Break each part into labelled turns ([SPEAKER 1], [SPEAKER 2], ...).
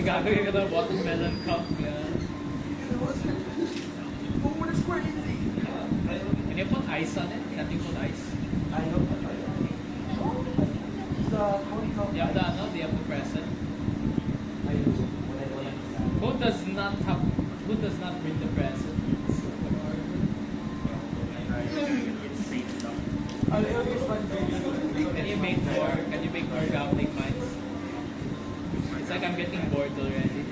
[SPEAKER 1] May gagawin ka ng watermelon cup. Yeah. Can you put ice on it? Can you put ice? You have the, no? Do you have the present? Who does not bring the present? Can you make more? Can you make more gambling minds? It's like I'm getting bored already.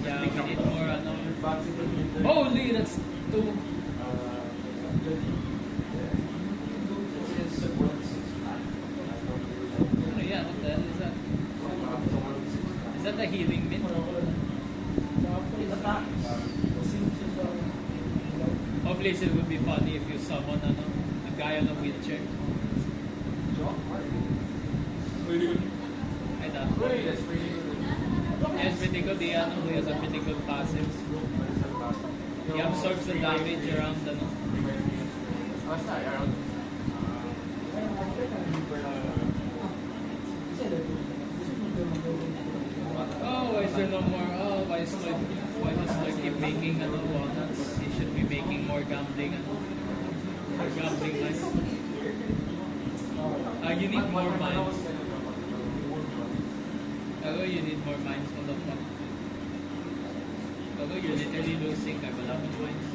[SPEAKER 1] Yeah, we need more. Holy, that's too. Oh yeah, what the hell is that? Is that the healing mint? Obviously, it would be funny if you summon a guy on a wheelchair. I thought. Yeah, it's pretty good. He has a pretty good passive. He absorbs the damage around the. Oh, why is there no more? Oh, why does Lloyd keep making walnuts? He should be making more gambling lines. You need more mines. You need more mines. What the fuck? You're literally losing. I will have no mines.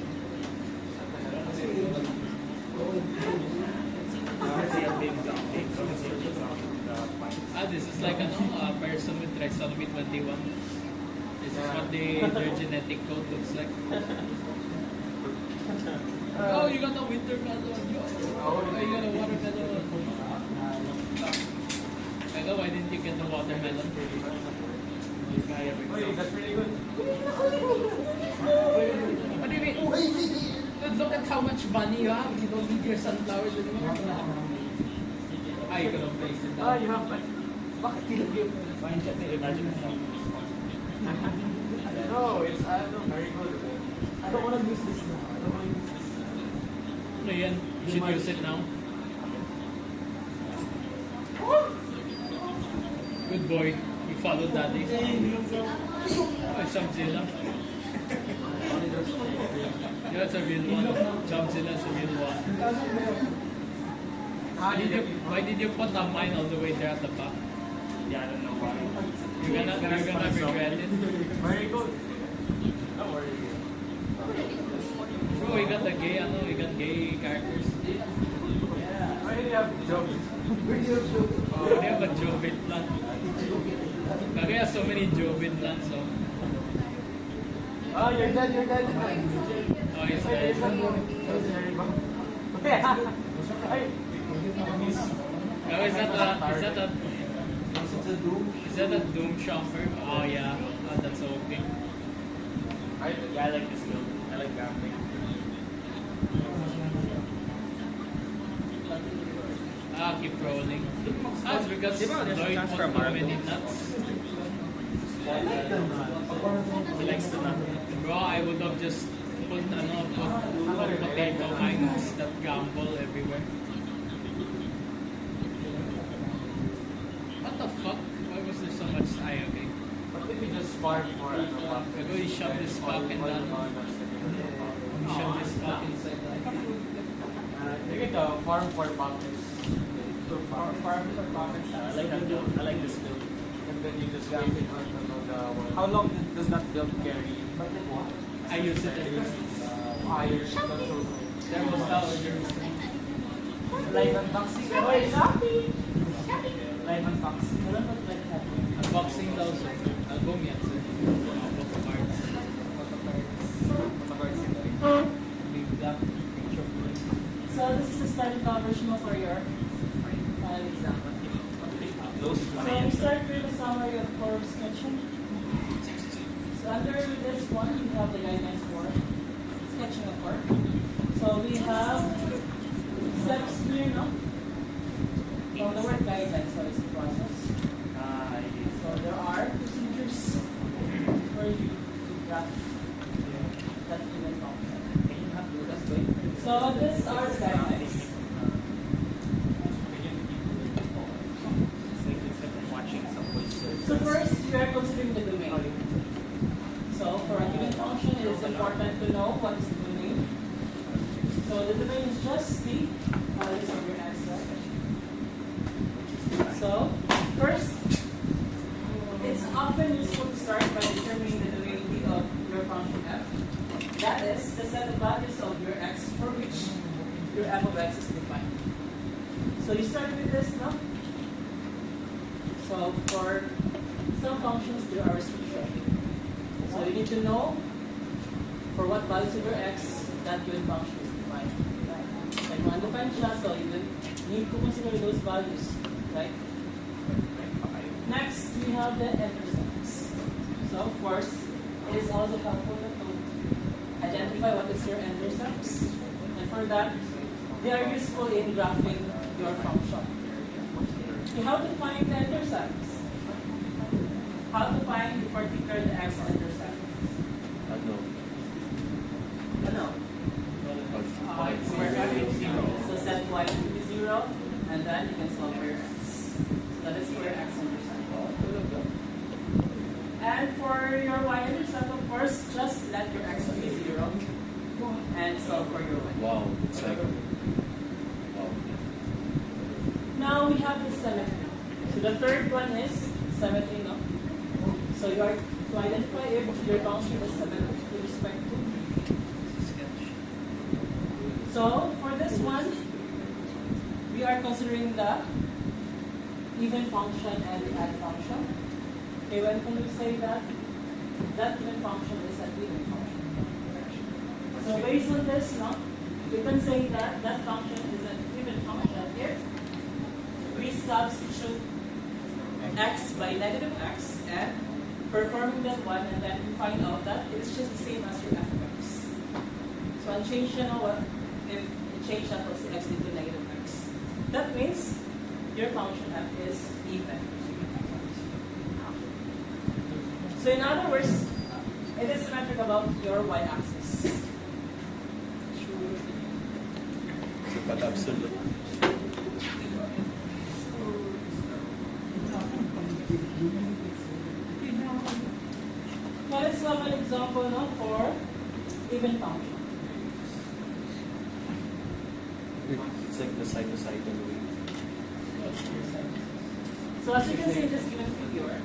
[SPEAKER 1] This is like a person with trisomy 21. This is what their genetic code looks like. Oh, you got a winter melon. Oh, you got a watermelon. Why didn't you get the watermelon?
[SPEAKER 2] That's pretty good.
[SPEAKER 1] What do you mean? Dude, look at how much money you have. You don't need your sunflowers anymore. You could have placed it down.
[SPEAKER 2] You have like. Bakit nilagay mo? Imagine yourself. No, it's very good. I don't want to use this now.
[SPEAKER 1] No, yan. You should use it now. Good boy. You followed daddy. Oh, Jumpzilla. Yeah, that's a real one. Jumpzilla's a real one. Why did you put a mine all the way there at the back?
[SPEAKER 2] Yeah, I don't know why.
[SPEAKER 1] You're gonna regret it.
[SPEAKER 2] Very good. Don't worry.
[SPEAKER 1] Bro, you got the gay, you got gay characters.
[SPEAKER 2] Yeah, I already have jobs.
[SPEAKER 1] They have a Jovin plant. Kage has so many Jovin plants, so.
[SPEAKER 2] Oh, you're dead.
[SPEAKER 1] Oh, he's dead. Oh, is that a Doom Shopper? Oh yeah, that's okay.
[SPEAKER 2] I like this build. I like gambling.
[SPEAKER 1] Keep rolling. It's because Lloyd put too many nuts.
[SPEAKER 2] He likes the nut.
[SPEAKER 1] Bro, I would have just put potato mines that gamble everywhere. What the fuck? Why was there so much okay.
[SPEAKER 2] What if you just farm for a while?
[SPEAKER 1] You shove this fuck in that. You shove this fuck inside that.
[SPEAKER 2] You can farm for pockets. Farm for pockets. I like this build. And then you just wait on the. How long does that build carry?
[SPEAKER 1] I use it every Thermostat.
[SPEAKER 2] Live unboxing. Hoy, Shopee! Live unboxing.
[SPEAKER 1] Unboxing daw sir. Album yan sir. Photo cards. Big black picture print.
[SPEAKER 3] So this is the standard version for your final exam. So we start with a summary of core sketching. So under this one, we have the guidelines for sketching a core. So we have steps here, no? So the word guidelines, so it's a process. So there are procedures for you to draft that given concept. So these are the guidelines. So first, we are considering the just the values of your x, right? So, first, it's often useful to start by determining the derivative of your function f. That is, the set of values of your x for which your f of x is defined. So you start with this now. So for some functions, there are restrictions. So you need to know for what values of your x that given function is defined. Like undefined siya, so you need to consider those values, right? Next, we have the intercepts. So of course, it is also helpful to identify what is your intercepts. And for that, they are useful in graphing your function. You have to find the intercepts. How to find the particular x-intercept? Ano? So set y to be 0, and then you can solve for your x. So that is for your x-intercept. And for your y-intercept, of course, just let your x be 0 and solve for your y.
[SPEAKER 4] Wow, it's like, wow.
[SPEAKER 3] Now we have the symmetry. So the third one is symmetry, no? So you are to identify if your function is symmetric with respect to. So for this one, we are considering the even function and the odd function. Okay, when can we say that that even function is an even function? So based on this, no, we can say that that function is an even function if we substitute x by negative x and performing that one, and then we find out that it is just the same as your f of x. So I'll change what if you change that was x into negative x. That means your function f is even. So in other words, it is symmetric about your y-axis.
[SPEAKER 4] But absolute.
[SPEAKER 3] Now let's have an example now for even function.
[SPEAKER 4] It's like the side to side and the way.
[SPEAKER 3] So as you can see in this given figure,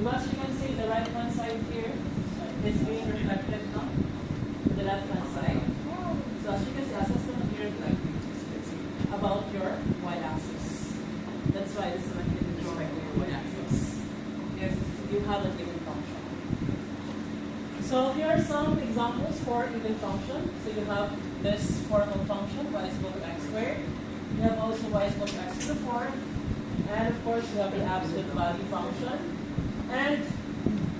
[SPEAKER 3] as you can see, the right hand side here is being reflected now to the left hand side. So as you can see, as it's going to be reflected about your y-axis. That's why this is going to be with respect to your y-axis if you have a given function. So here are some examples for even function. So you have this formal function, y is equal to x squared. You have also y is equal to x to the fourth. And of course, you have the absolute value function. And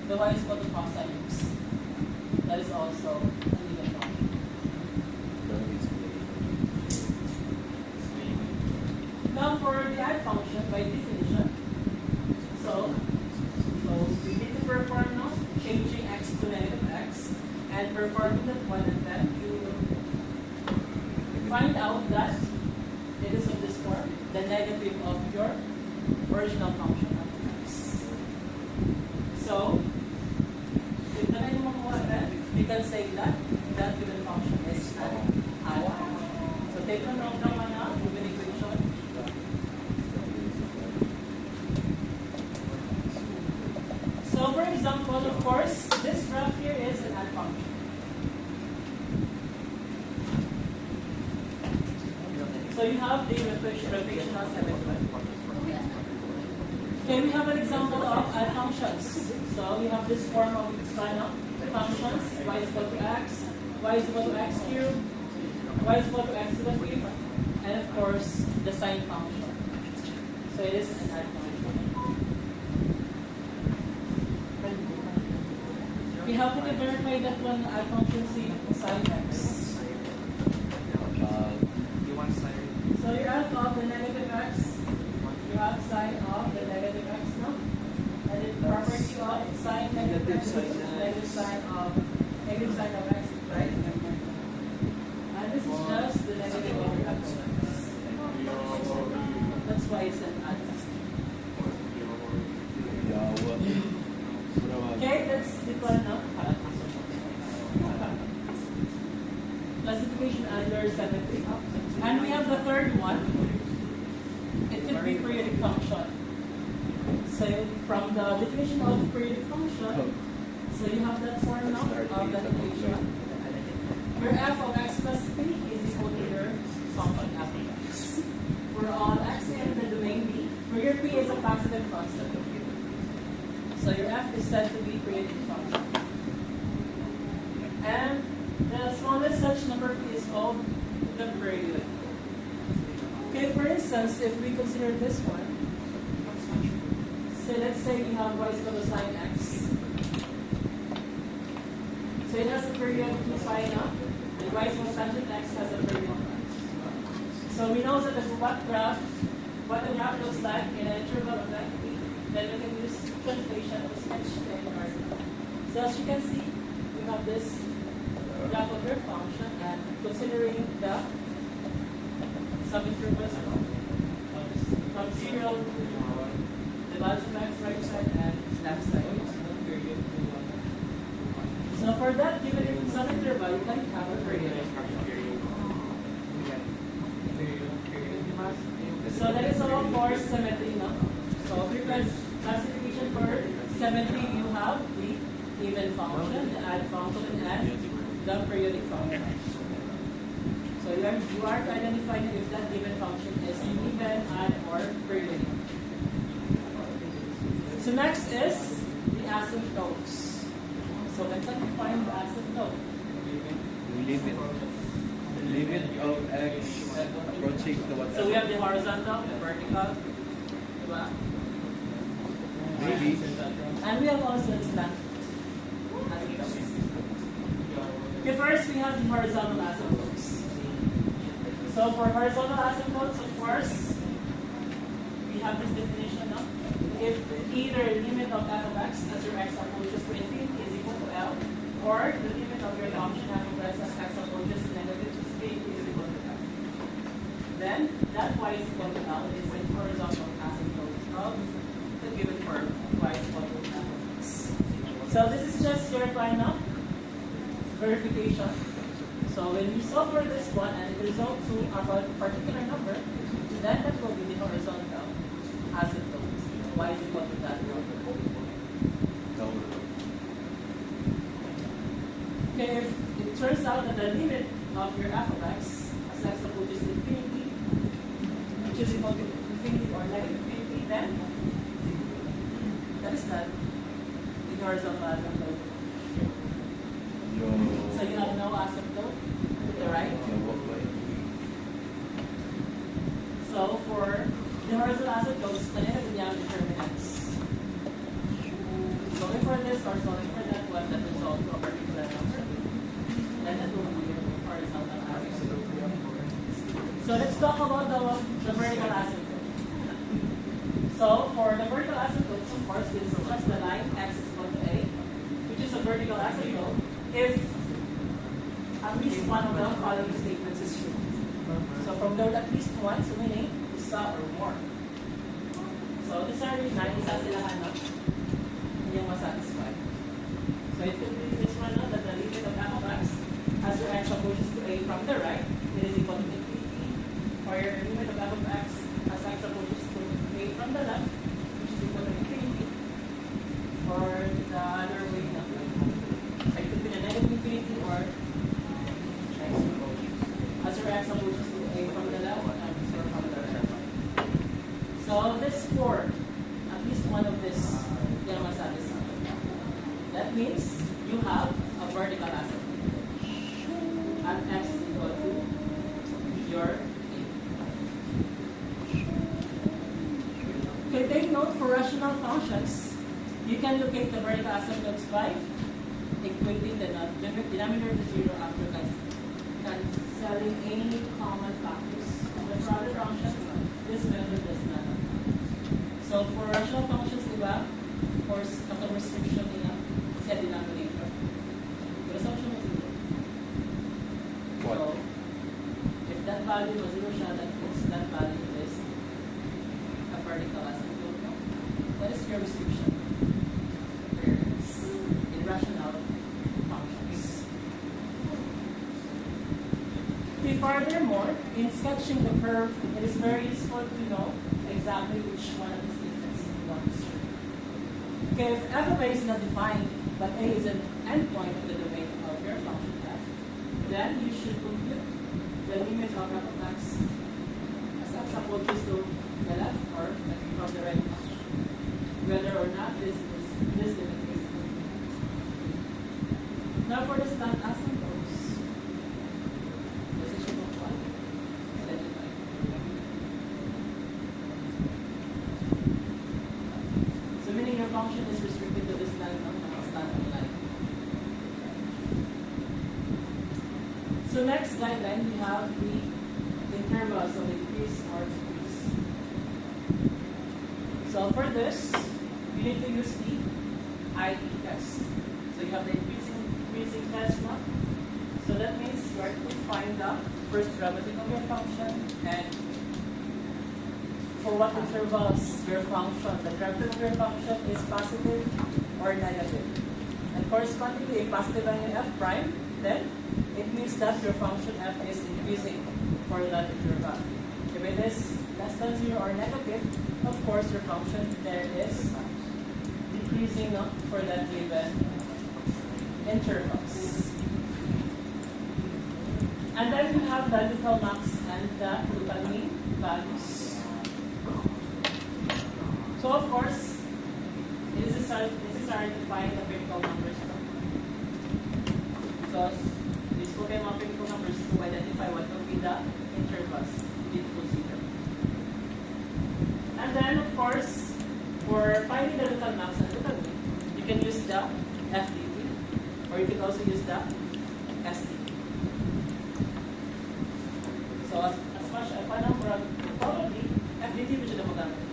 [SPEAKER 3] the y is equal to cosine x. That is also an even function. Now for the odd function, by definition, so we need to perform now changing x to negative x and performing that one, and then you will find out that it is of this form, the negative of your original function. So, if na yung makuha then, we can say that that given function is an odd function. So take a note naman na given equation. So for example, of course, this graph here is an odd function. So you have the rotational symmetry. Okay, we have an example of odd functions. So we have this form of sign of functions, y is equal to x, y is equal to x cubed, y is equal to x to the fifth, and of course the sine function. So it is an odd function. We have to verify that one odd function sine x. So you have of the negative x, you have sine of the negative x, no? And the property of sine negative x is negative sine of x, right? And this is just the negative of your x. That's why it's an odd function. So from the definition of periodic function, so you have that form now of that equation. Where f of x plus b is equal to your function f of x. For all x in the domain B, where your p is a positive constant. So your f is said to be periodic function. And the smallest such number p is called the periodic. Okay, for instance, if we consider this one, so let's say we have y is equal to sine x. So it has a period 2 sine up, and y is equal to tangent x has a period 1. So we know that what the graph looks like in an interval of that p, then we can use translation to sketch the entire graph. So as you can see, we have this graph of your function, and considering the subintervals from 0 to the values of x right side and left side. So for that given subinterval, you can have a period. So that is all for symmetry now. So because classification for symmetry, you have the even function, the odd function, and the periodic function. So you are to identify if that given function is even, odd, or periodic. So next is the asymptotes. So let's find the asymptote.
[SPEAKER 4] Limit of x approaching to what?
[SPEAKER 3] So we have the horizontal, the vertical, diba?
[SPEAKER 4] Maybe.
[SPEAKER 3] And we have also the slant asymptotes. Okay, first we have the horizontal asymptotes. So for horizontal asymptotes, of course, we have this definition now. If either limit of f of x as your x approaches to infinity is equal to L, or the limit of your function f of x as x approaches to negative to infinity is equal to L. Then that y is equal to L is the horizontal asymptote of the given curve y is equal to f of x. So this is just your final verification. So when you solve for this one and it results to a particular number, then that will be the horizontal asymptote. Y is equal to that number. Okay, if it turns out that the limit of your f of x as x approaches to infinity, which is equal to infinity or negative infinity, then that is not the horizontal asymptote. So you have no asymptote to the right. So for the horizontal asymptotes, kanina ganyan ang determinants. Solving for this or solving for that one that resolves to a particular number, then that will be your horizontal asymptote. So let's talk about the vertical asymptote. So for the vertical asymptotes, of course, it's just the line x is equal to a, which is a vertical asymptote if at least one of the following statements is true. So from there, at least one, so meaning isa or more. So these are the 9 isa sila hanap, hindi yung masatisfy. So it could be this one that the limit of f of x as your x approaches to a from the right, it is equal to infinity. Or your limit of f of x as x approaches to a from the left, which is equal to infinity. Or the other way, it could be the negative infinity or as your x approaches to a from the left and from the right. So this 4, at least one of this, yung masatisfy. That means you have a vertical asymptote at x is equal to your 8. Okay, take note for rational functions, you can locate the vertical asymptotes by equating the denominator to 0 after cancelling any common factors. But for other functions, this method does not apply. So for rational functions, diba, of course, katong restriction nila sa denominator. The assumption was 0.
[SPEAKER 4] What?
[SPEAKER 3] So, if that value was 0 siya, that means that value is a vertical asymptote. No? That is your restriction. Irrational functions. Okay, furthermore, in sketching the curve, it is very useful to know exactly which one of the statements you want to serve. Okay, if f of a is not defined, but a is an endpoint of the domain of your function f, then you should compute the limit of f of x as x approaches to the left or from the right, whether or not this limit is defined. Now for the stand asymptotes, position of 1 identified. So meaning your function is restricted to this line of standard line. So next guideline, we have the intervals of increase or decrease. So for this, you need to use the IE test. So you have the increasing test now. So that means you are to find the first derivative of your function and for what intervals your function, the derivative of your function is positive or negative. And correspondingly, if positive value f prime, then it means that your function f is increasing for that interval. If it is less than 0 or negative, of course your function there is decreasing for that given intervals. And then we have the local max and the local mean values. So of course, it is necessary to find the vertical numbers. So this will be my vertical numbers to identify what will be the intervals we consider. And then of course, for finding the local max and local mean, you can use the FDT, or you can also use the SDT. So as much as probably FDT mo siya na magamit.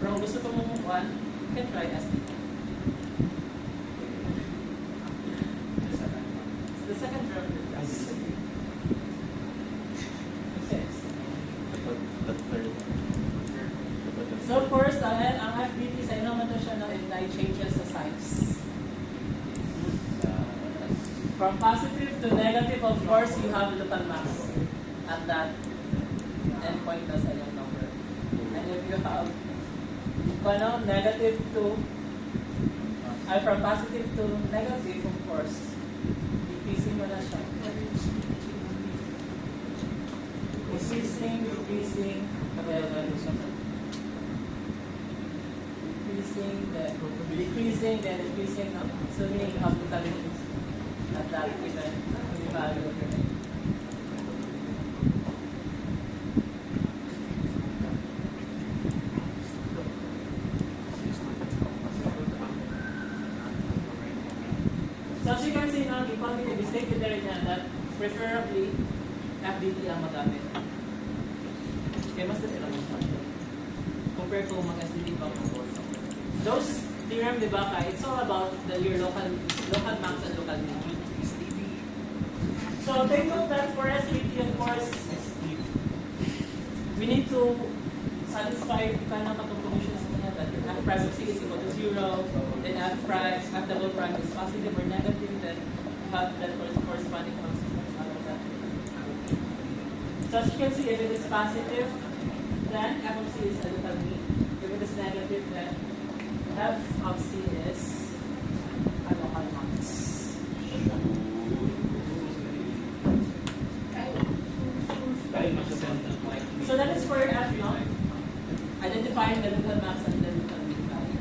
[SPEAKER 3] Pero kung gusto ko mong one, you can try SDT. It's the second derivative. So first, ang FDT sa inyo naman siya na if na changes sa signs. From positive to negative, of course, you have local max at that endpoint na sa inyong number. And if you have negative to, from positive to negative, of course, decreasing mo na siya. Decreasing, then decreasing, no? So meaning you have to calculate at that given value of your name. So as you can see now, the quantity is stated there again that preferably FDT ang magamit. Kaya mas dali lang yung compared to mga SDT pa mga those theorem, di ba, it's all about your local max and local mean. So take note that for SDT, of course, we need to satisfy the kind of conditions that your f prime of c is equal to 0, then f double prime is positive or negative, then you have that corresponding consequence out of that. So as you can see, if it is positive, then f of c is a local mean. If it is negative, then f of c is a local max. So that is for your f naught, identifying the local max and the local mean value.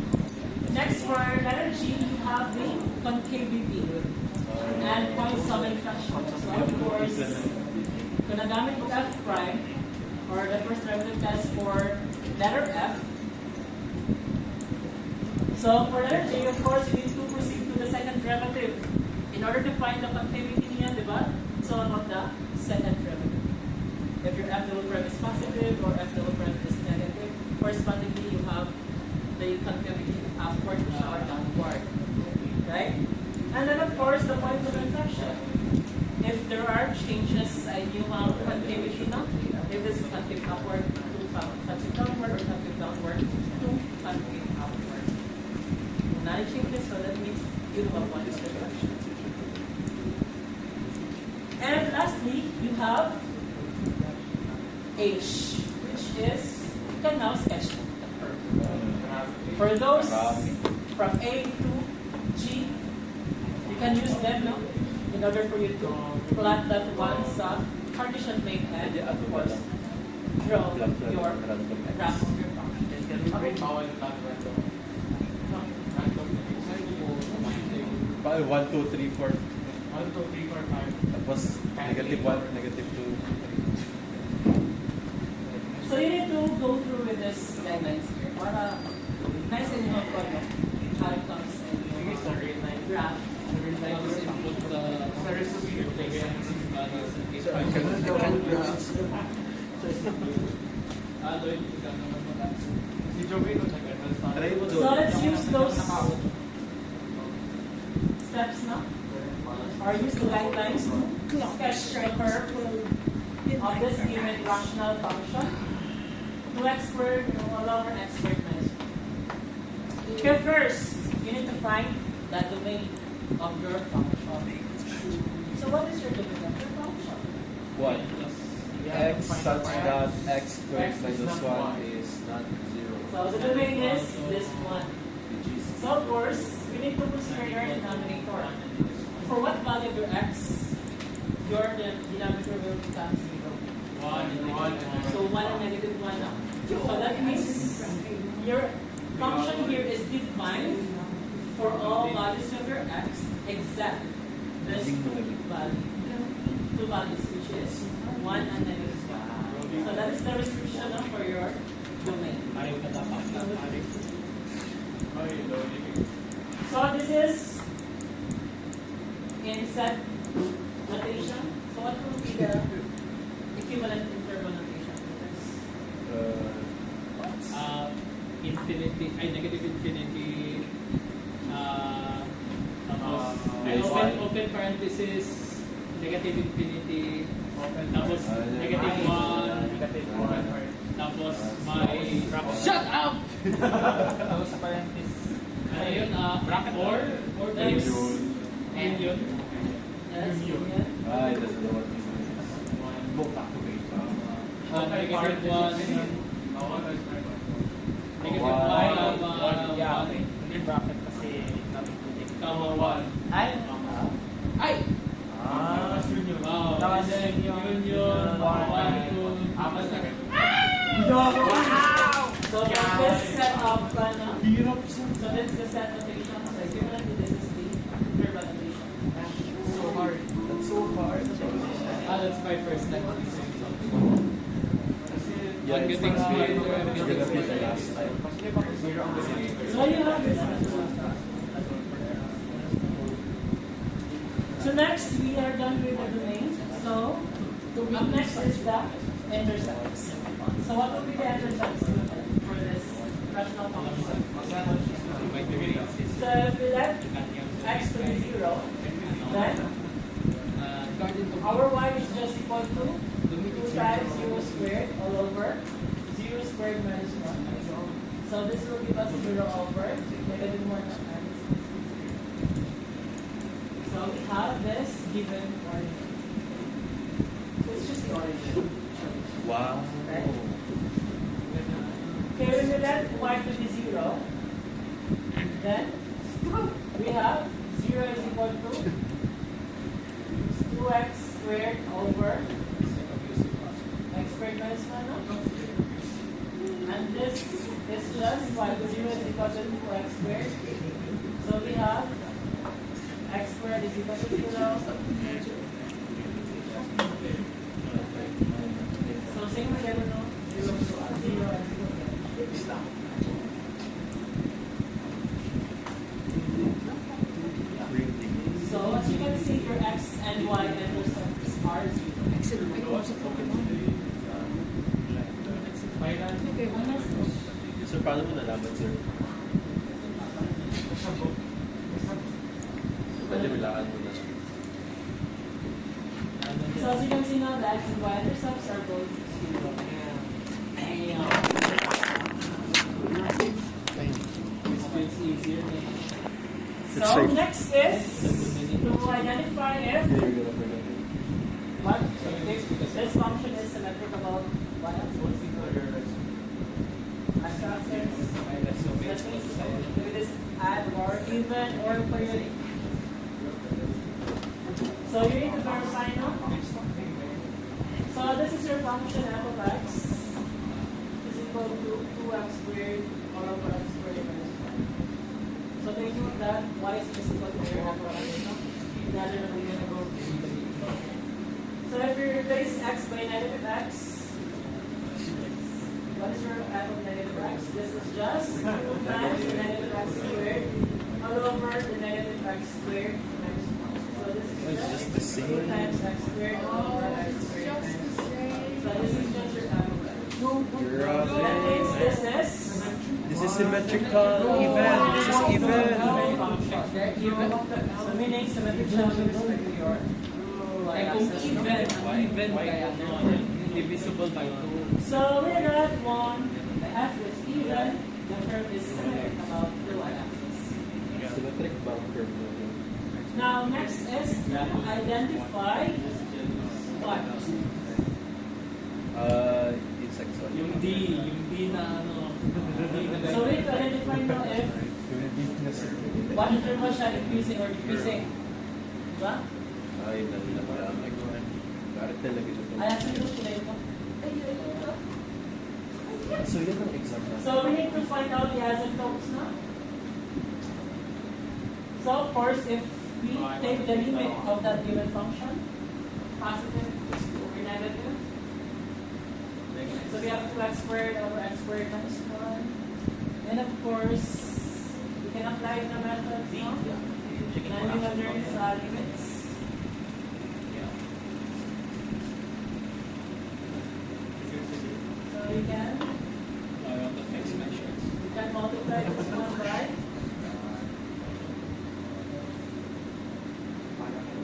[SPEAKER 3] Next, for letter G, you have the concavity and points of inflection. So of course, kung nagamit mo f prime, or the first derivative test for letter f. So for letter G, of course, you need to proceed to the second derivative. In order to find the concavity niya, di ba? It's all about the second derivative. If your f double prime is positive or f double prime is negative, correspondingly you have the concavity upward or downward. Right? And then of course the points of inflection. If there are changes in yung concavity, no? If this is concave upward to concave downward or concave downward to concave upward. None changes, so that means you have points of inflection. And lastly, you have H, which is, you can now sketch the curve. For those from A to G, you can use them, no? In order for you to plot that one sa Cartesian plane and, of course, draw your graph of your function.
[SPEAKER 2] Can we bring bawal yung lahat random? Random.
[SPEAKER 4] Paano? 1, 2, 3, 4.
[SPEAKER 2] 1, 2, 3, 4, 5.
[SPEAKER 4] Tapos negative 1, negative 2.
[SPEAKER 3] So you need to go through with this guidelines here para nice and hot ko, no? How it comes in
[SPEAKER 2] Sige,
[SPEAKER 3] your
[SPEAKER 2] sa grade 9.
[SPEAKER 3] graph.
[SPEAKER 1] Tapos input the
[SPEAKER 2] Sa recipe, yung play
[SPEAKER 1] values in case
[SPEAKER 4] I can
[SPEAKER 1] Lloyd, ikaw naman mag-answer.
[SPEAKER 2] Si Joey nung nag-advance na.
[SPEAKER 4] Try mo,
[SPEAKER 3] So let's use those steps now. Or use the guidelines to sketch the curve of this given rational function. 2x squared all over x squared minus 1. Okay, first, you need to find the domain of your function. So what is your domain of your function?
[SPEAKER 4] 1. X such that x squared minus 1 is not 0.
[SPEAKER 3] So the domain is this one. So of course, we need to consider your denominator. For what value of your x, your denominator will become 0.
[SPEAKER 2] 1.
[SPEAKER 3] So 1 and negative 1 now. So that means your function here is defined for all values of your x except this value. Two values, which is 1 and negative 1. So that is the restriction for your domain. So this is in set notation. So what will be the equivalent interval notation for this?
[SPEAKER 1] Infinity, negative infinity, open parenthesis, negative infinity, tapos negative 1, tapos may shut up!
[SPEAKER 2] Tapos parenthesis.
[SPEAKER 1] Ano yun? Bracket or
[SPEAKER 3] Times
[SPEAKER 1] million.
[SPEAKER 3] yes,
[SPEAKER 2] Union.
[SPEAKER 3] union.
[SPEAKER 4] Ah, it doesn't know what this is.
[SPEAKER 1] Negative 1, negative 1,
[SPEAKER 2] Yeah, okay. Hindi bracket kasi natin tutik.
[SPEAKER 1] comma 1.
[SPEAKER 3] Ay,
[SPEAKER 1] Ay!
[SPEAKER 2] Union.
[SPEAKER 1] Wow.
[SPEAKER 2] Tapos
[SPEAKER 1] And then
[SPEAKER 2] union.
[SPEAKER 1] union, 1, 2,
[SPEAKER 2] Apat na.
[SPEAKER 3] so from this set of
[SPEAKER 2] Hirap sa.
[SPEAKER 3] so this is the set notation. So equivalent to this is the interval notation.
[SPEAKER 2] So hard.
[SPEAKER 4] That's so hard.
[SPEAKER 1] That's my first time.
[SPEAKER 4] Yeah,
[SPEAKER 1] I'm
[SPEAKER 4] it's
[SPEAKER 1] getting
[SPEAKER 4] gonna be,
[SPEAKER 1] scared. I'm
[SPEAKER 4] it's
[SPEAKER 1] getting
[SPEAKER 4] gonna be the
[SPEAKER 1] scared.
[SPEAKER 4] last time.
[SPEAKER 3] So you have this. So next we are done with the domain. So up next is the intercepts. So what will be the intercepts for this rational function? So if we let x to be 0, then our y is just equal to 2 times 0 squared all over 0 squared minus 1. So this will give us 0 over negative 1 times. So we have this given origin. So it's just the origin.
[SPEAKER 4] Wow.
[SPEAKER 3] Okay? Okay, when we let y to be 0, then we have 0 is equal to 2x squared over x squared minus 1. No? And this is just y to 0 is equal to 2x squared. So we have x squared is equal to 0. So same again, no? 0 to 0 and 0. So as you can see, your x and y intercepts are 0.
[SPEAKER 4] So, paano mo nalaman, sir? Pwede bilangan mo na.
[SPEAKER 3] So as you can see now, the x and y intercepts are both 0.
[SPEAKER 1] This feels easier.
[SPEAKER 3] So next is to identify if
[SPEAKER 4] You're gonna forget it.
[SPEAKER 3] what if this function is symmetrical. What else? That means if we just add even, or periodic. So you need to verify now. So this is your function f of x is equal to 2x squared all over x squared minus 1. So taking that, y is just equal to your f of x. Naturally, you're going to go to. So if you replace x by negative x, what is your f of negative x? This is just 2 times the negative x squared all over the negative x squared minus 1. So this is just
[SPEAKER 4] the same.
[SPEAKER 3] 2 times x squared all over x squared minus 1. So this is just your f of x. That means
[SPEAKER 4] This is symmetrical, even. This is even.
[SPEAKER 3] So meaning symmetrical with respect to your y-axis.
[SPEAKER 1] Even kaya divisible by 2.
[SPEAKER 3] So with that one, the f is even, the curve is symmetric about the y-axis.
[SPEAKER 4] Symmetric bump curve.
[SPEAKER 3] Now next is identify what?
[SPEAKER 4] It's actually.
[SPEAKER 1] Yung D na ano.
[SPEAKER 3] So we need to identify now if what interval siya increasing or decreasing. Diba?
[SPEAKER 4] Ay, nalaman. Bakit talaga ito?
[SPEAKER 3] Ay, asan yung sila ito?
[SPEAKER 4] So, yan ang exam na.
[SPEAKER 3] So we need to find out the asymptotes now. So of course, if we take the limit of that given function, positive or negative, so we have 2x squared over x squared minus 1. And of course, we can apply the methods now. And we have learned limits. So we can
[SPEAKER 1] The fixed measures.
[SPEAKER 3] multiply this one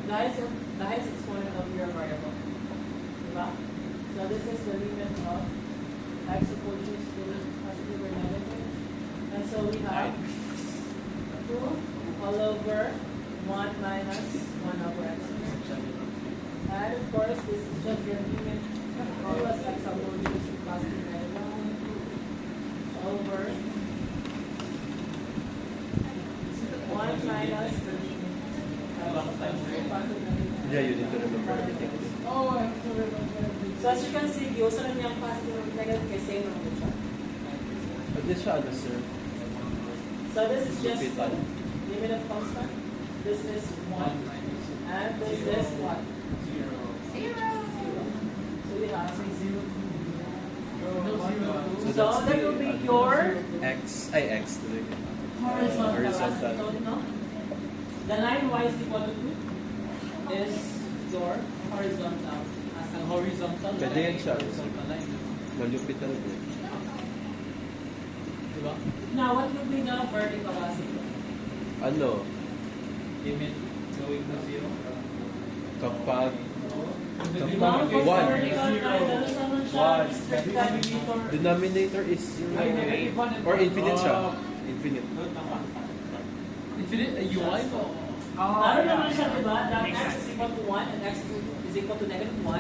[SPEAKER 3] by the highest exponent of your variable. Diba? So this is the limit of x approaches to positive or negative. And so we have 2 all over 1 minus 1 over x. And of course, this is just your limit of x approaches to positive or negative over 1 minus
[SPEAKER 4] Yeah, you need to remember everything.
[SPEAKER 3] Oh, I have to remember. So as you can see, giuso na niyang positive and negative kay same lang siya.
[SPEAKER 4] But this siya, ano, sir?
[SPEAKER 3] So this is just
[SPEAKER 4] Lupitan.
[SPEAKER 3] limit of constant. This is 1. And this is what? 0. So we have 0. So that will be your
[SPEAKER 4] X, ay, X.
[SPEAKER 3] horizontal
[SPEAKER 4] Horizontal.
[SPEAKER 3] asymptote, no? The line y is equal to 2 is your horizontal.
[SPEAKER 1] Ang horizontal
[SPEAKER 4] Pwede yan siya.
[SPEAKER 1] horizontal line.
[SPEAKER 4] Malupit talaga.
[SPEAKER 1] Diba?
[SPEAKER 3] Now, what will be the vertical asymptote?
[SPEAKER 4] Ano?
[SPEAKER 1] Limit going to 0.
[SPEAKER 4] Kapag
[SPEAKER 3] Now, for
[SPEAKER 4] One.
[SPEAKER 3] vertical line, ano naman siya?
[SPEAKER 4] One.
[SPEAKER 3] Restricted.
[SPEAKER 4] denominator is or infinite siya. Infinite.
[SPEAKER 1] Infinite UI mo.
[SPEAKER 3] Ano naman siya, diba? That x is equal to 1 and x is equal to negative 1.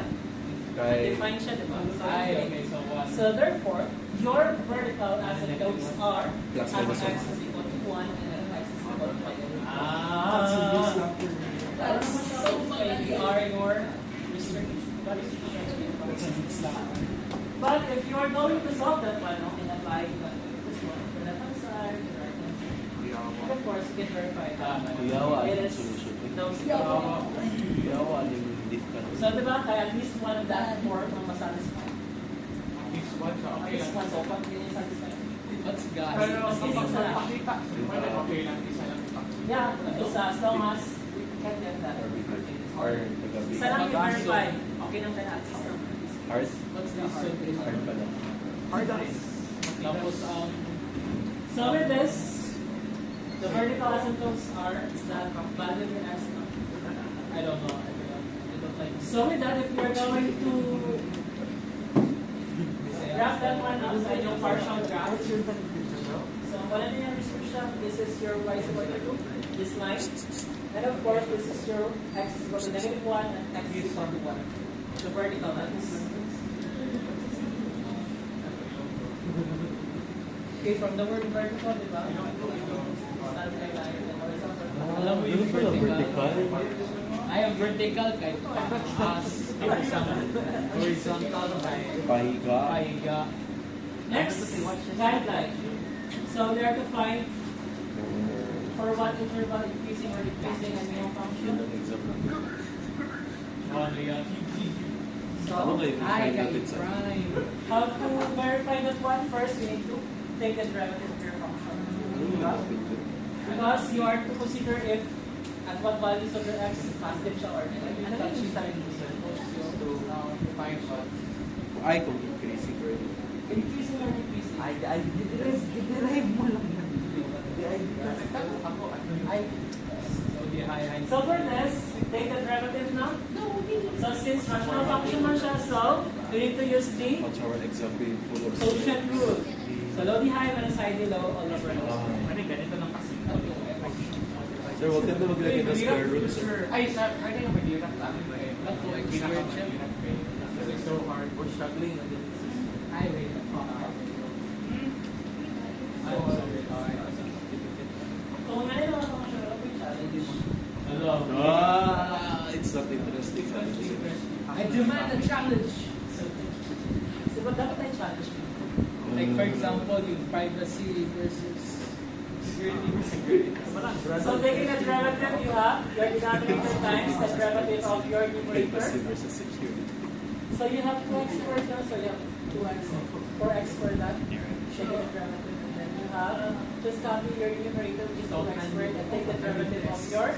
[SPEAKER 4] Kay
[SPEAKER 3] Define siya, diba? So,
[SPEAKER 1] Okay, so 1.
[SPEAKER 3] so therefore, your vertical asymptotes are
[SPEAKER 4] Plus
[SPEAKER 3] as
[SPEAKER 4] minus
[SPEAKER 3] x
[SPEAKER 4] one.
[SPEAKER 3] is equal to 1 and x is equal to negative 1. That's so funny. They are your restrictions. But if you are going to solve that one, no, and apply this one to the left-hand side, the right-hand side, and of course, you can verify that.
[SPEAKER 4] Kuyawa,
[SPEAKER 3] It
[SPEAKER 4] anong
[SPEAKER 3] is
[SPEAKER 4] solution?
[SPEAKER 3] those
[SPEAKER 4] Kuyawa, anong different?
[SPEAKER 3] So, diba, kaya at least one of that form ang masatisfy. At least one, so pag hindi satisfy.
[SPEAKER 1] What's gas?
[SPEAKER 3] Mas isa lang. Yeah, isa, as long as we can get that.
[SPEAKER 4] Or tagabi.
[SPEAKER 3] Isa lang i-verify. Okay lang tayo at least lang.
[SPEAKER 4] Hard?
[SPEAKER 3] What's the hard?
[SPEAKER 4] Hard pala.
[SPEAKER 1] Tapos,
[SPEAKER 3] So with this, the vertical asymptotes are that value in x naught.
[SPEAKER 1] I don't know. I don't like
[SPEAKER 3] So with that, if you're going to graph that one outside yung partial graph, so wala na yung restriction, this is your y is equal to 2, this line. And of course, this is your x is equal to negative 1 and x is equal to 1. The vertical lines. Okay, from the word vertical, di ba? Stand by line.
[SPEAKER 1] vertical. I have vertical kahit taas, horizontal kahit
[SPEAKER 4] Pahiga.
[SPEAKER 1] pahiga.
[SPEAKER 3] Next, guideline. So we are to find for what interval increasing or decreasing a minimum function.
[SPEAKER 1] Ano yan?
[SPEAKER 4] Ano nga yung
[SPEAKER 1] Ay,
[SPEAKER 4] find natin
[SPEAKER 1] guys,
[SPEAKER 4] sa...
[SPEAKER 1] prime.
[SPEAKER 3] How to verify that one? First, we need to take the derivative of your function. Because you are to consider if at what values of your x positive siya or negative.
[SPEAKER 2] Ano yung sign to find what?
[SPEAKER 4] Ay, kung increasing or
[SPEAKER 3] Increasing or decreasing?
[SPEAKER 2] derive mo lang yan.
[SPEAKER 3] So for this, take the derivative now. So since rational function man siya, so we need to use the
[SPEAKER 4] what's our example full of
[SPEAKER 3] quotient rule. So low the high minus high the low all over low.
[SPEAKER 2] Ano ganito lang kasi.
[SPEAKER 4] Sir, huwag ka na maglagay ng square root, sir.
[SPEAKER 2] Ay, sir, pwede nga mag-unit sa amin ba eh?
[SPEAKER 1] Ako, expert siya.
[SPEAKER 2] Because it's so hard. We're struggling.
[SPEAKER 1] Ay, wait.
[SPEAKER 3] Kung nga nila mga function, wala po yung challenge.
[SPEAKER 4] It's not interesting.
[SPEAKER 1] I demand a challenge.
[SPEAKER 3] So ba't dapat tayo challenge mo?
[SPEAKER 1] Like for example, yung privacy versus security.
[SPEAKER 3] So taking the derivative you have, your denominator times the derivative of your
[SPEAKER 4] Privacy
[SPEAKER 3] numerator.
[SPEAKER 4] versus security.
[SPEAKER 3] So you have 2x squared now, so you have 2x, 4x squared that. Take the derivative and then you have, just copy your numerator which is 2x squared and take the derivative of your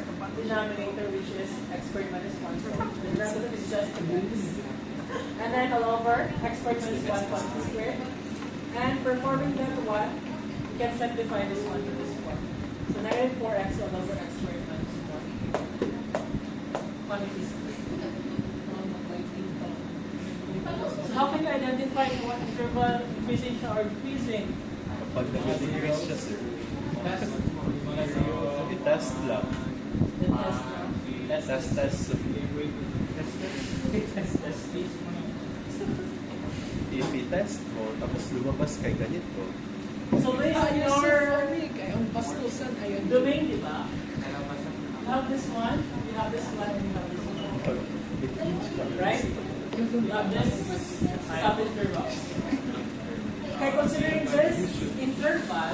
[SPEAKER 3] denominator which is x squared minus 1. So the derivative is just 2x. And then all over, x squared minus 1 quantity squared. And performing that one, you can simplify this one to this one. So negative 4x all over x squared minus 1 quantity squared. So how can you identify what interval increasing siya or decreasing?
[SPEAKER 4] Kapag nag-decrease siya, sir, i-test lang.
[SPEAKER 3] The test now.
[SPEAKER 4] Test. If i-test mo, tapos lumabas kay ganito,
[SPEAKER 3] So based on your
[SPEAKER 1] Ang bastusan, ayun.
[SPEAKER 3] domain, di ba? You have this one, you have this one, and you have this one. Right? You have this sub-interval. Okay, considering this interval,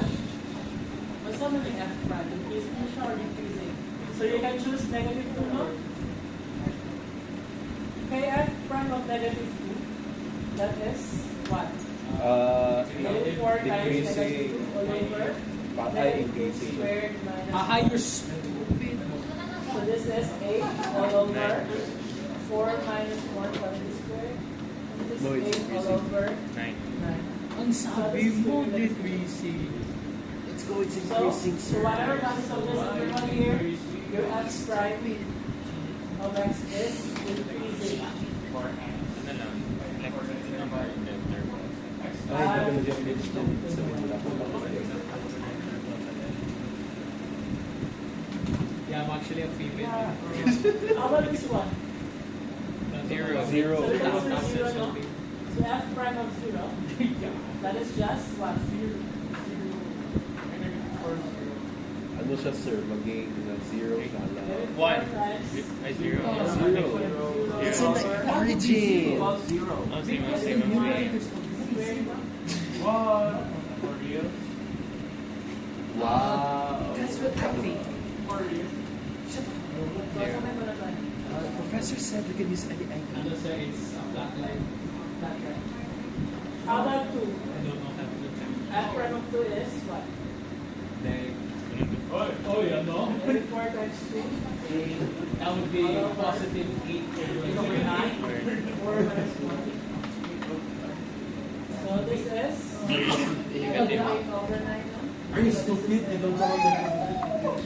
[SPEAKER 3] what's the meaning f prime? Increasing siya or decreasing? So you can choose negative 2, no? Okay, f prime of negative 2, that is what? Negative 4 times negative
[SPEAKER 4] decreasing,
[SPEAKER 3] 2 all over
[SPEAKER 4] patay,
[SPEAKER 3] negative 2
[SPEAKER 4] increasing.
[SPEAKER 3] squared minus
[SPEAKER 1] Aha, you're stupid.
[SPEAKER 3] So this is 8 all over 4 minus 1 quantity squared. And this
[SPEAKER 4] No,
[SPEAKER 3] is
[SPEAKER 4] it's
[SPEAKER 3] 8 all
[SPEAKER 4] increasing.
[SPEAKER 3] over 9.
[SPEAKER 1] Ang sabi mo, decreasing.
[SPEAKER 4] let's go, it's
[SPEAKER 3] So whatever values of this interval here, your x prime of x is increasing.
[SPEAKER 4] Ay, nag-definition din sa wala ko ba?
[SPEAKER 1] Yeah, I'm actually a female.
[SPEAKER 3] How about this one?
[SPEAKER 4] Zero.
[SPEAKER 3] So this is 0, no? So f prime of 0, that is just what?
[SPEAKER 4] Ano siya, sir? Maging zero siya lang.
[SPEAKER 3] Negative 4
[SPEAKER 1] One.
[SPEAKER 3] times
[SPEAKER 4] Zero.
[SPEAKER 3] It's
[SPEAKER 4] in the origin.
[SPEAKER 2] Zero.
[SPEAKER 3] What?
[SPEAKER 2] For real?
[SPEAKER 4] Wow.
[SPEAKER 1] That's what I think.
[SPEAKER 3] For real?
[SPEAKER 4] Professor said we can use any angle.
[SPEAKER 1] Ano sir, it's a flat line.
[SPEAKER 3] How about 2?
[SPEAKER 1] I don't know how to do
[SPEAKER 3] F prime of 2 is what?
[SPEAKER 1] Oh, yeah, no?
[SPEAKER 3] Negative 4 times 2.
[SPEAKER 1] That would be positive 8 over 9.
[SPEAKER 3] 4 minus 1. So this is 8 over 9.
[SPEAKER 1] Are you stupid? I don't know how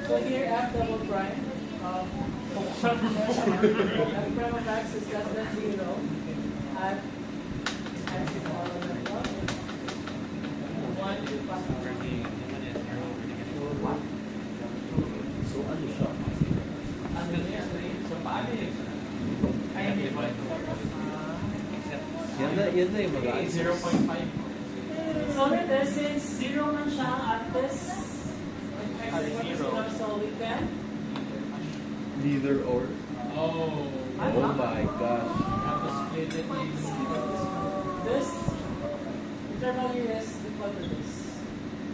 [SPEAKER 3] So here f double prime of f prime of x is less than 0 at x is all over 1 to positive.
[SPEAKER 4] So ano siya?
[SPEAKER 2] So, paano yun?
[SPEAKER 4] Yan na yung mga
[SPEAKER 2] 0.5.
[SPEAKER 3] So with this, since 0 man siya at this x equals 0, so we can
[SPEAKER 4] Neither or.
[SPEAKER 1] Oh.
[SPEAKER 4] Oh my gosh.
[SPEAKER 1] Have to split it in.
[SPEAKER 3] This interval here is equal to this.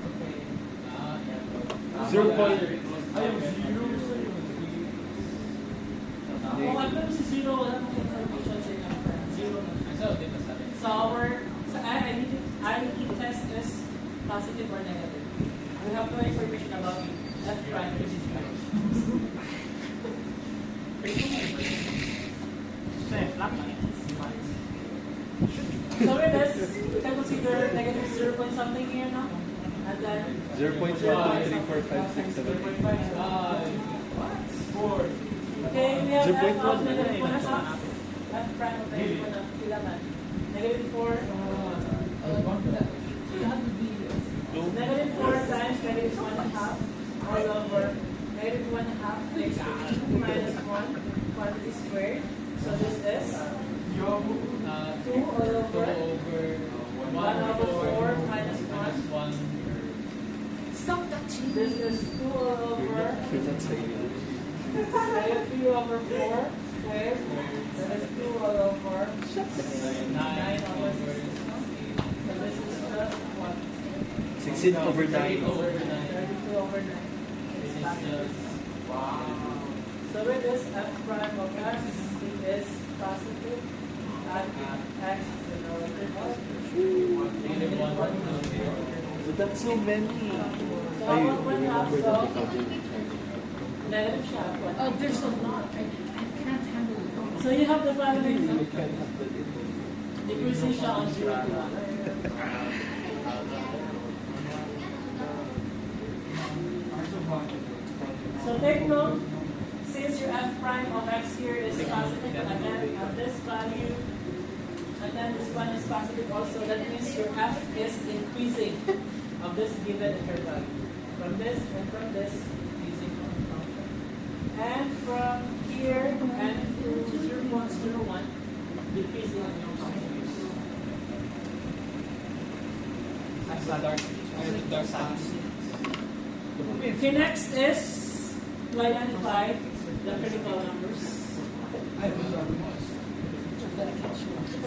[SPEAKER 1] Okay. Yeah.
[SPEAKER 4] 0 point.
[SPEAKER 3] Kung ano si zero, wala nang information sa inyo. Zero na.
[SPEAKER 1] So, dito sa atin.
[SPEAKER 3] So our identity test is positive or negative. We have no information about f prime which is zero. So with this, we can consider negative 0 point something here now. And then
[SPEAKER 4] 0.1, 2, 3, 4, 5, 6, 7, 8.
[SPEAKER 3] okay, we have
[SPEAKER 4] 0.1.
[SPEAKER 3] f of negative 1 half. F prime of negative 1 half. Kailangan. Negative 4. Negative 4 times negative 1 half all over negative 1 half makes 2 minus 1 quantity squared. So this is 2 all
[SPEAKER 1] 2
[SPEAKER 3] over
[SPEAKER 1] over
[SPEAKER 3] 1 over 4 minus 1.
[SPEAKER 1] 1.
[SPEAKER 3] Stop touching. This is 2 all over
[SPEAKER 4] You're not saying it.
[SPEAKER 3] negative 3 over 4 squared. That is 2 all over 9 over 6. So this is just what?
[SPEAKER 4] 16 over 9.
[SPEAKER 1] Over 9.
[SPEAKER 3] 32 over 9.
[SPEAKER 1] This is just. Wow.
[SPEAKER 3] So with this f prime of x is positive and x is a relative
[SPEAKER 1] Negative 1, 1,
[SPEAKER 4] But that's so many.
[SPEAKER 3] So
[SPEAKER 4] I
[SPEAKER 3] how about 1 half
[SPEAKER 4] remember
[SPEAKER 3] so
[SPEAKER 4] that because
[SPEAKER 3] negative siya.
[SPEAKER 5] Oh, there's a lot. I can't handle it.
[SPEAKER 3] So you have the following
[SPEAKER 4] you can't have that in
[SPEAKER 3] decreasing siya on 0 to 1. So take note, since your f prime of x here is positive, and then at this value, and then this one is positive also, that means your f is increasing of this given interval. From this and from this, increasing. And from here and to 0.01, decreasing of your function. Okay, next is to identify the critical numbers.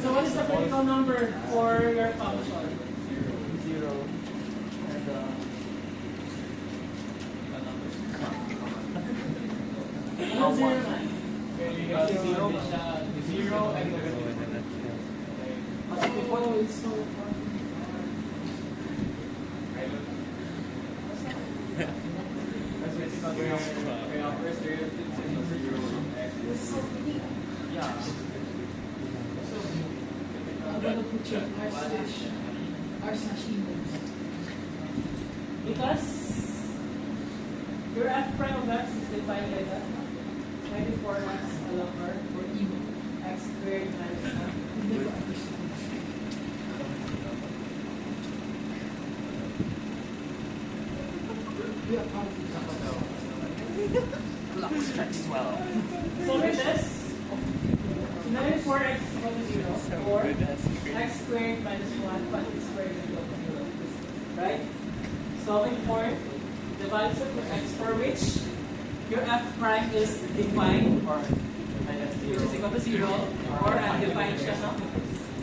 [SPEAKER 3] So what is the critical number for your function?
[SPEAKER 2] 0. And
[SPEAKER 3] Ano zero na?
[SPEAKER 2] Zero and negative.
[SPEAKER 3] Oh, it's so fun.
[SPEAKER 5] I'm gonna put your our sashimi.
[SPEAKER 3] Because your f prime of x is defined by that. 24x all over
[SPEAKER 5] Or evil.
[SPEAKER 3] x squared minus 1.
[SPEAKER 5] You never understand. We are part of the
[SPEAKER 3] So with this, 94x is equal to 0, or x squared minus 1 quantity squared is equal to 0. Right? Solving for the values of your x for which your f prime is defined, or which is equal to 0, or undefined siya, no?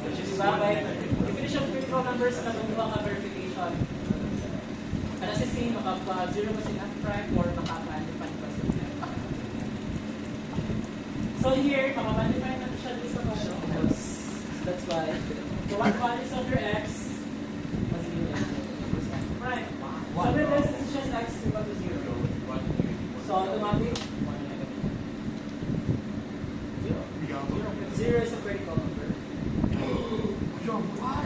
[SPEAKER 3] Which is by definition of critical numbers na kung ka verification. Ano si C, makapa-0 ba si f prime or makapa-undefined ba si f? So here, makapa-undefined natin siya dito sa photo. That's why. So what values of your x was 0. Right. So with this, it's just x is equal to 0. So automatic, 0 is a critical number.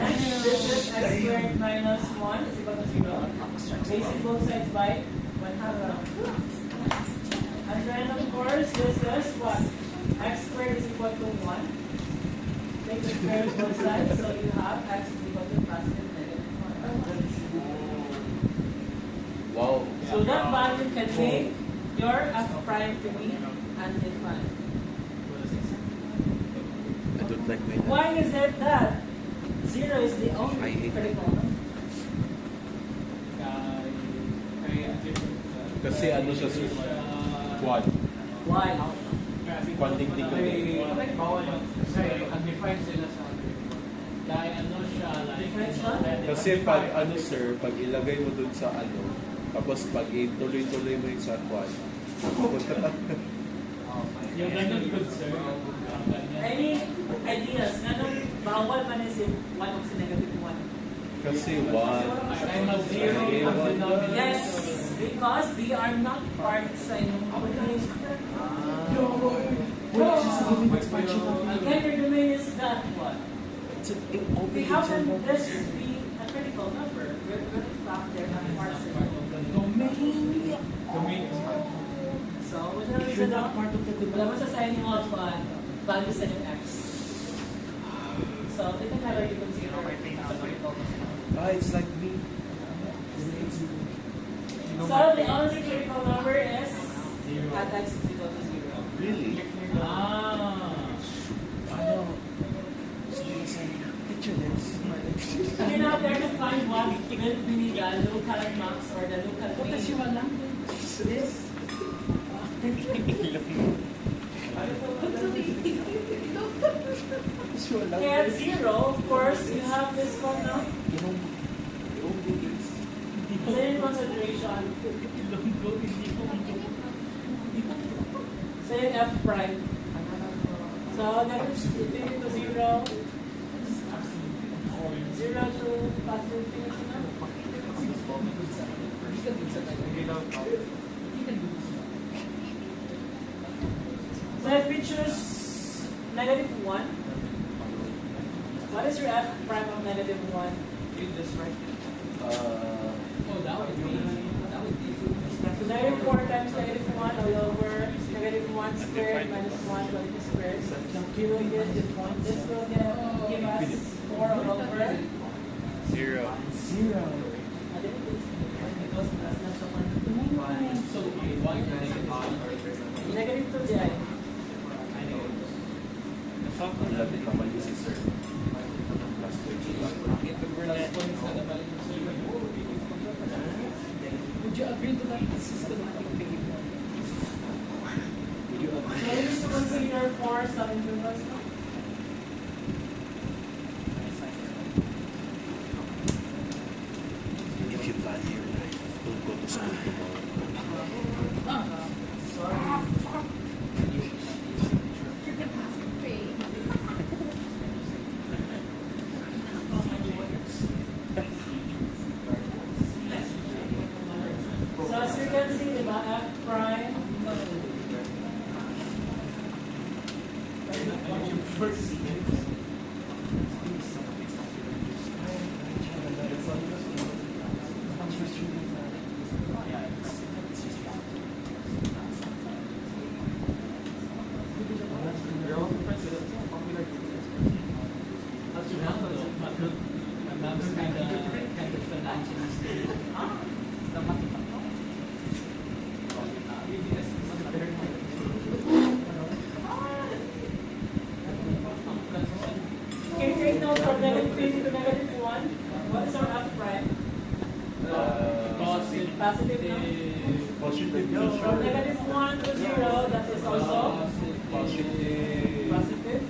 [SPEAKER 3] And this is x squared minus 1 is equal to 0. Basic both sides by 1/2. And then of course, this is what? X squared is equal to 1. Take the square of both sides, so you have x is equal to positive negative 1.
[SPEAKER 4] Wow.
[SPEAKER 3] So that value can make your f prime to be undefined.
[SPEAKER 4] I don't like my
[SPEAKER 3] Why is it that 0 is the
[SPEAKER 4] I
[SPEAKER 3] only
[SPEAKER 4] hate
[SPEAKER 3] critical number?
[SPEAKER 4] Kasi ano siya sir? Quad.
[SPEAKER 3] Why?
[SPEAKER 4] Kwanting-ting ko din.
[SPEAKER 2] Bawal yun. Kasi undefined sila sa
[SPEAKER 1] Dahil ano siya, like,
[SPEAKER 3] Different siya?
[SPEAKER 4] Kasi pag ano sir, pag ilagay mo dun sa ano, tapos pag tuloy-tuloy mo yung sa kwan, pupunta ka.
[SPEAKER 1] yung ganun good sir. Yung ganyan.
[SPEAKER 3] Any ideas? Ganun, bawal man is if one of the negative one.
[SPEAKER 4] Kasi one.
[SPEAKER 1] I'm a zero
[SPEAKER 4] Okay,
[SPEAKER 1] ang
[SPEAKER 4] one.
[SPEAKER 1] denominator.
[SPEAKER 3] Yes, because they are not part sa inyong domain. Again, your domain is that one. We have this be a critical number. We're going to factor and parse it.
[SPEAKER 1] Domain is part.
[SPEAKER 3] So, what's the reason now? Wala mo sa signing out one, value sa yung x. So, they can never you consider as a critical number.
[SPEAKER 4] It's like me.
[SPEAKER 3] So, the only critical number is at x is equal to 0.
[SPEAKER 4] Really?
[SPEAKER 1] Ah.
[SPEAKER 4] Ano? Picture this.
[SPEAKER 3] You're not there to find what will be the local max or the local mean. This? Okay, at 0, of course, you have this one now. Same consideration. Say f prime. So that is infinity to 0. 0 to positive infinity now. So if we choose negative 1, what is your f prime of negative 1?
[SPEAKER 2] You just write
[SPEAKER 1] Oh, that would be.
[SPEAKER 3] So negative 4 times negative 1 all over negative 1 squared minus 1 quantity squared. You will get this will give us 4 all over
[SPEAKER 4] 0.
[SPEAKER 3] 0. Because that's not so much.
[SPEAKER 1] So, one
[SPEAKER 3] Negative 2 di ay.
[SPEAKER 4] Ang lapit naman yung si sir.
[SPEAKER 1] Would you agree to that systematic thinking?
[SPEAKER 4] Would you
[SPEAKER 3] So
[SPEAKER 4] agree?
[SPEAKER 3] you need to consider 4 some intervals.
[SPEAKER 4] If you value your life, don't go to school tomorrow.
[SPEAKER 3] So as you can see, diba, f prime.
[SPEAKER 1] My mom's kind of financially stable.
[SPEAKER 3] Okay, take note from negative 3 to negative 1. What is our f prime?
[SPEAKER 1] Positive.
[SPEAKER 3] Positive, no?
[SPEAKER 4] Positive yun,
[SPEAKER 3] From
[SPEAKER 4] sure.
[SPEAKER 3] negative 1 to 0, that is also
[SPEAKER 4] Positive.
[SPEAKER 3] positive.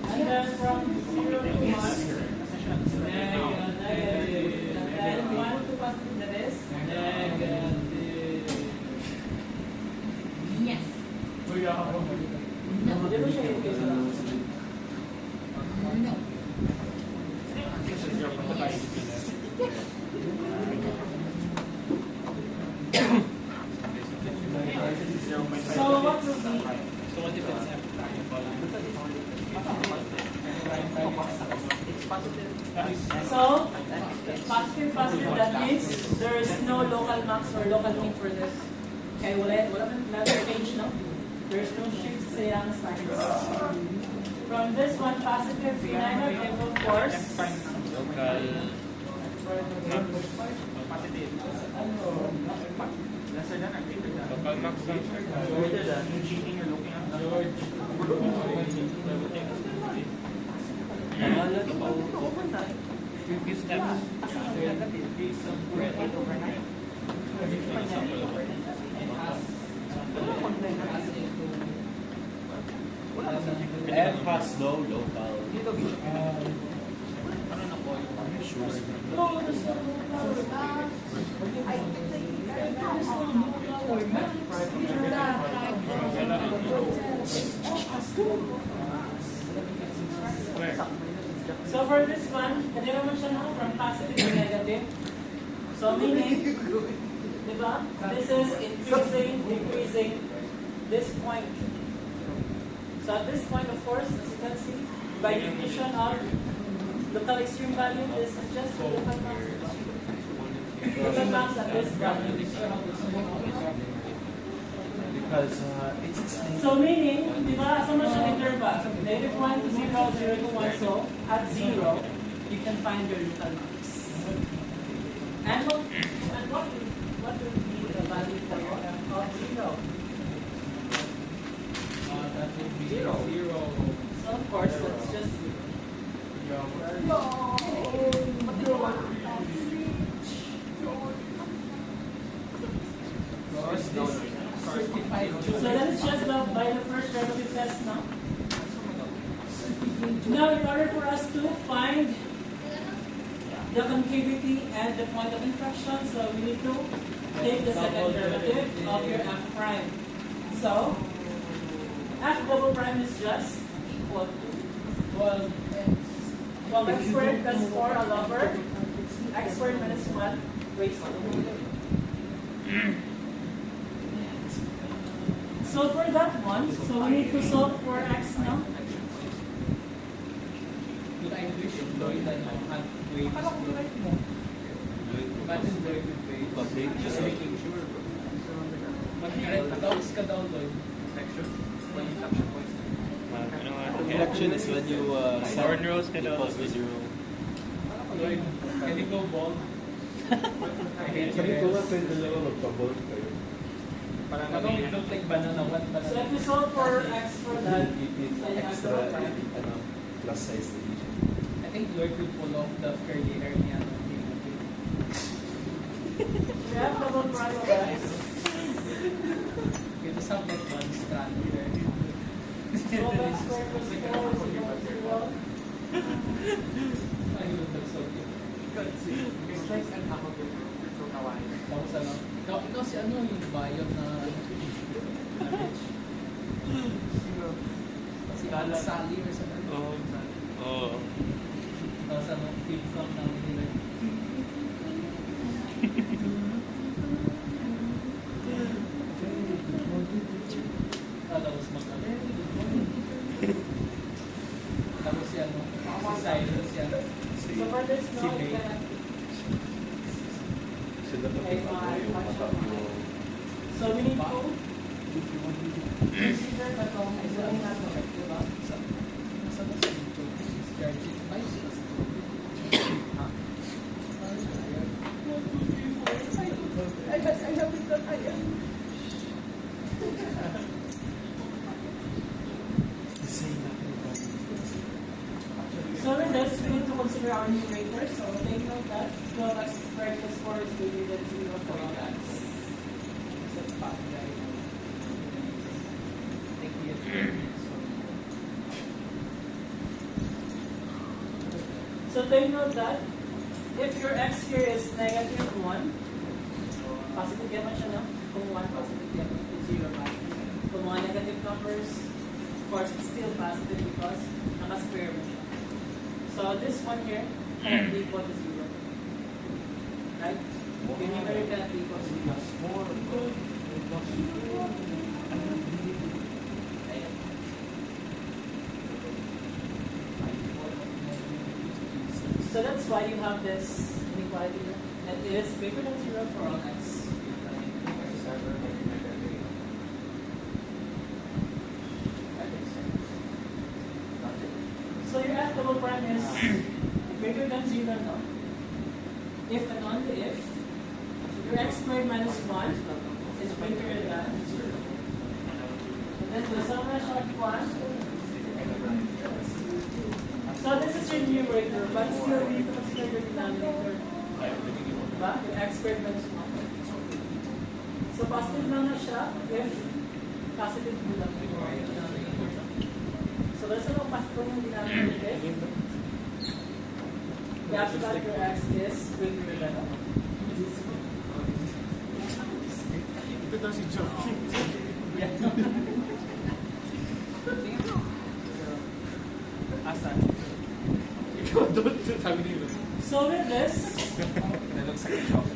[SPEAKER 3] And then from 0 to 1, negative. And then 1 to positive, that is
[SPEAKER 1] Negative.
[SPEAKER 5] Yes.
[SPEAKER 3] Hindi mo siya education.
[SPEAKER 5] No.
[SPEAKER 3] So what will be?
[SPEAKER 1] So what if it's F
[SPEAKER 3] So positive, that means there is no local max or local mean for this. Okay, wala man change, no? There's no shift sa yung signs. From this one, positive P9 and of course,
[SPEAKER 1] Few steps. Some bread overnight.
[SPEAKER 4] Fast, no? Local.
[SPEAKER 2] Dito, ano na po?
[SPEAKER 4] Shoes.
[SPEAKER 3] No, there's no flower. So for this one, pwede naman siya no, from positive to negative. So meaning, di ba? This is increasing, decreasing this point. So at this point, of course, as you can see, by definition of local extreme value, this is just the local max. Local max at this value.
[SPEAKER 4] Because it's extinct.
[SPEAKER 3] So meaning, di ba, asa mo siya interval? Negative 1 to 0, 0 to 1. So at 0, you can find your local max. And what would be the value for your f of 0?
[SPEAKER 1] That would be
[SPEAKER 2] 0.
[SPEAKER 1] 0.
[SPEAKER 3] So of course, that's just 0. So that is just by the first derivative test now. Now, in order for us to find the concavity and the point of inflection, so we need to take the second derivative of your f prime. So, f double prime is just equal to, well, x squared plus 4 all over x squared minus 1 raised to the So for that one, so we need to solve for x now.
[SPEAKER 1] But I wish Lloyd had waves. Imagine Lloyd with waves.
[SPEAKER 4] Public.
[SPEAKER 1] Just making sure. Mag-doubts ka daw, Lloyd.
[SPEAKER 4] Inflection is when you
[SPEAKER 6] Foreign rows ka daw.
[SPEAKER 4] equals to 0.
[SPEAKER 1] Lloyd, can you go bald?
[SPEAKER 4] Sabi ko nga pwede lang magpa-bolt kayo.
[SPEAKER 1] Parang it look like banana. What
[SPEAKER 3] So
[SPEAKER 1] banana?
[SPEAKER 3] if we solve for x for that,
[SPEAKER 4] Extra, plus size division.
[SPEAKER 1] I think Lloyd could pull off the curly hair niya.
[SPEAKER 3] we have double prime of x.
[SPEAKER 1] It is something like one strand here.
[SPEAKER 3] So x squared plus 4 is equal to 0.
[SPEAKER 1] I would look so cute. Tapos ano, ikaw si ano yung bio na si Sally or something.
[SPEAKER 6] Oo.
[SPEAKER 1] Tapos ano, tip from ng nila. Tapos mag-ano. Tapos si ano, si Cyrus yan.
[SPEAKER 3] So for this
[SPEAKER 1] Si
[SPEAKER 3] now,
[SPEAKER 1] May.
[SPEAKER 3] you can
[SPEAKER 4] Sila pa yung mata mo.
[SPEAKER 3] so we need to consider that is only not correct, diba?
[SPEAKER 1] Saan ba si Nico? Ay, sila si
[SPEAKER 3] So in this, we need to consider our numerator. So take note that 12x squared plus 4 is greater than 0 for all x. So take note that if your x here is negative 1, positive yan man siya, no? Kung 1 positive yan, kung 0 positive. Kung mga negative numbers, of course, it's still positive because naka-square mo siya. So this one here cannot be equal to 0. Right? Your numerator cannot be equal to 0. So that's why you have this inequality here. That is greater than 0 for all x. So your f double prime is greater than 0 no? If and only if your x squared minus 1 is greater than 0. And then the summation of 1. So this is your numerator, but still we need to consider your denominator. Diba? Your x squared minus 1. So positive lang na siya if positive po lang yung denominator. So let's say kung pasok yung denominator is, the absolute value for x is greater than
[SPEAKER 2] Ito daw si Joe.
[SPEAKER 1] Asa?
[SPEAKER 2] Ikaw doon. Sabi nila.
[SPEAKER 3] So with this,
[SPEAKER 2] Nalog sa Joe.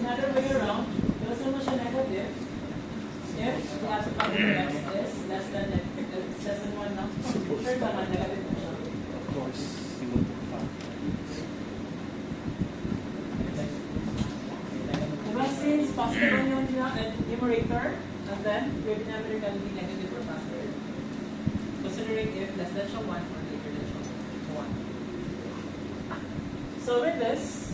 [SPEAKER 3] another way around, let's say mo siya negative if the absolute value for x is less than 1 na. Sure naman, negative mo siya.
[SPEAKER 4] Of course, simple.
[SPEAKER 3] Diba since positive yung numerator, and then your denominator can be negative or positive. Considering if less than siya 1 or greater than siya 1. So with this,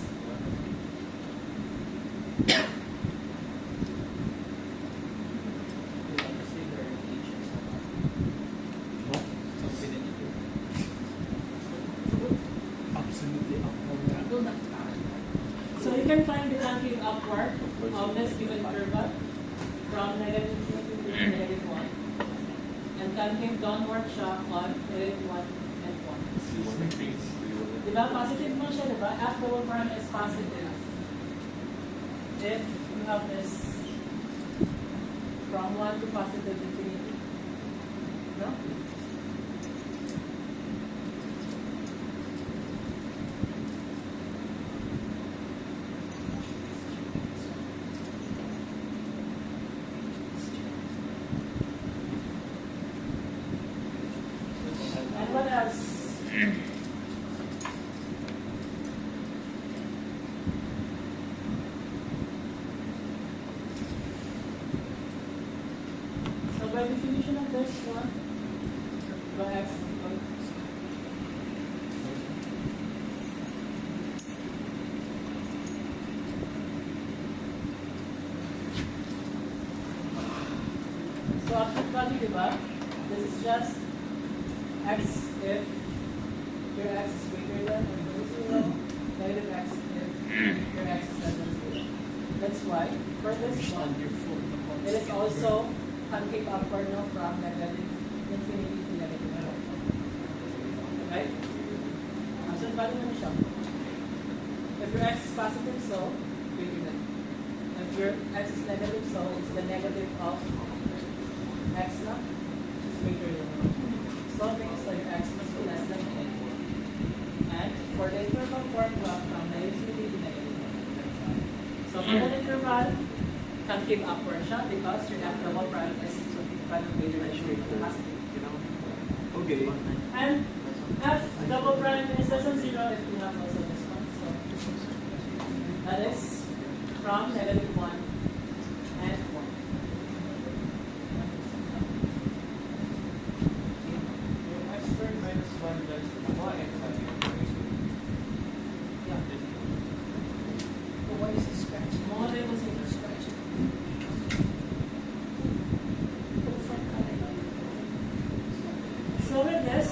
[SPEAKER 3] so you can find the concave upward of this given interval from negative infinity to negative 1. And concave downward siya on negative 1 and 1. Diba? Positive mo siya, diba? F double prime is positive. If you have this from 1 to positive infinity. No? And what else? So by definition of this one, by x equals so absolute value, diba? This is just x if your x is greater than or equal to 0, negative x if your x is less than 0. That's why for this one, it is also concave upward now from negative infinity to negative 1. Right? Absolute value naman siya. If your x is positive, so greater than. If your x is negative, so it's the negative of x na, which is greater than 1. So things like x must be less than 1. And for the interval formula from negative to negative 1. So for the interval, concave upward siya because your f double prime is greater than positive.
[SPEAKER 4] Okay.
[SPEAKER 3] And f double prime is less than 0 if we have also this one. So that is from negative 1 and 1.
[SPEAKER 2] X squared minus 1 does what?
[SPEAKER 3] Yeah.
[SPEAKER 5] But what is the scratch?
[SPEAKER 3] More labels in the
[SPEAKER 5] Scratch.
[SPEAKER 3] So with this,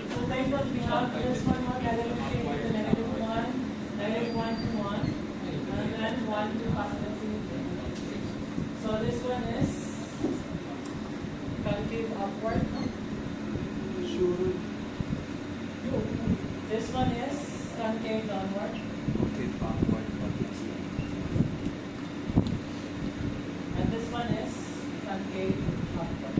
[SPEAKER 3] so take what we have this one more negative 3 to negative 1, negative 1 to 1, and then 1 to positive 3. So this one is concave upward.
[SPEAKER 4] Sure.
[SPEAKER 3] This one is concave downward.
[SPEAKER 4] Okay, backward.
[SPEAKER 3] And this one is concave upward.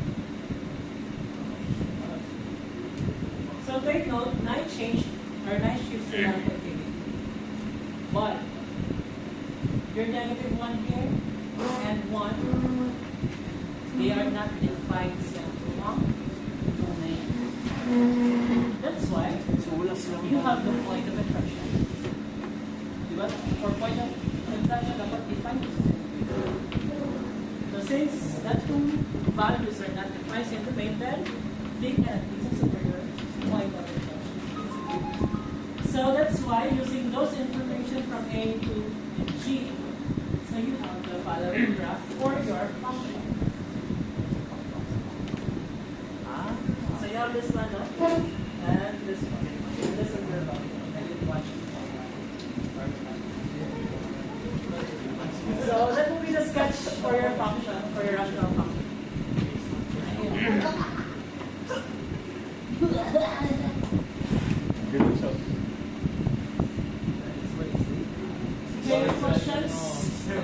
[SPEAKER 3] So take note, 9 change or 9 shifts in our continuity. But your negative 1 here and 1, they are not defined domain. That's why you have the point of attraction. Diba? For point of attraction, dapat defined. So since that two values are not defined in the domain, then they cannot be considered your point of attraction. So that's why using those information from A to G, so you have the following graph for your function. So you have this one, no? And this one. This is your value. And you watch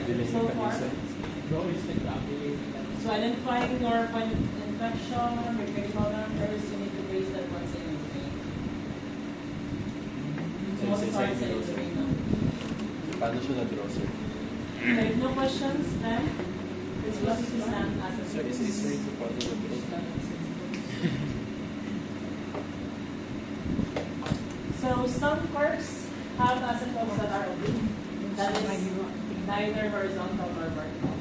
[SPEAKER 3] so far? So identifying your point of infection, your critical numbers, you need to base that once in everything. Most parts in everything now.
[SPEAKER 4] Paano siya na-draw, sir?
[SPEAKER 3] If no questions, then this was to stand as a
[SPEAKER 4] Sir, is ito paano na-draw?
[SPEAKER 3] So some curves have asymptotes that are oblique. That is neither horizontal nor vertical.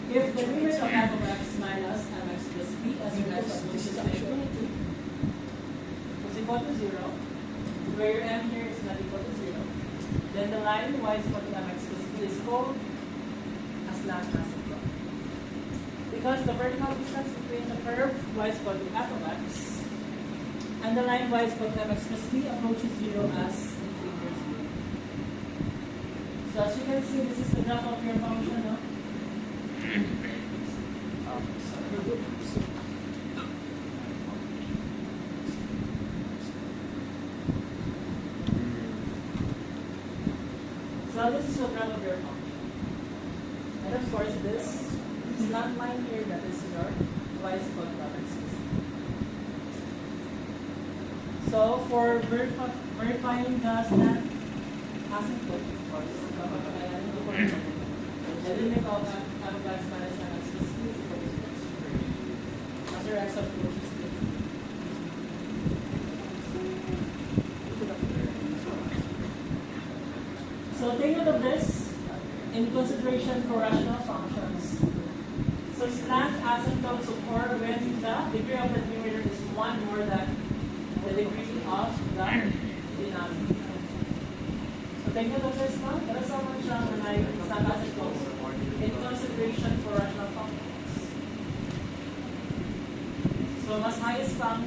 [SPEAKER 3] If the limit of f of x minus mx plus b as your x approaches to infinity is equal to 0, where your m here is not equal to 0, then the line y is equal to mx plus b is called a slant asymptote. Because the vertical distance between the curve y is equal to f of x and the line y is equal to mx plus b approaches 0 as in figure 0. So as you can see, this is the graph of your function, no? So this is the graph of your function. And of course this slant line here that is your y is equal to mx plus b. So for verifying the slant asymptote, of course, the limit of f of x minus mx plus b is equal to 0. As your x approaches to so take note of this in consideration for rational functions. So slant asymptotes occur when the degree of the numerator is 1 more than the degree of the denominator. So take note of this now. There is so much when I slant asymptotes in consideration for rational functions. So mas highest pang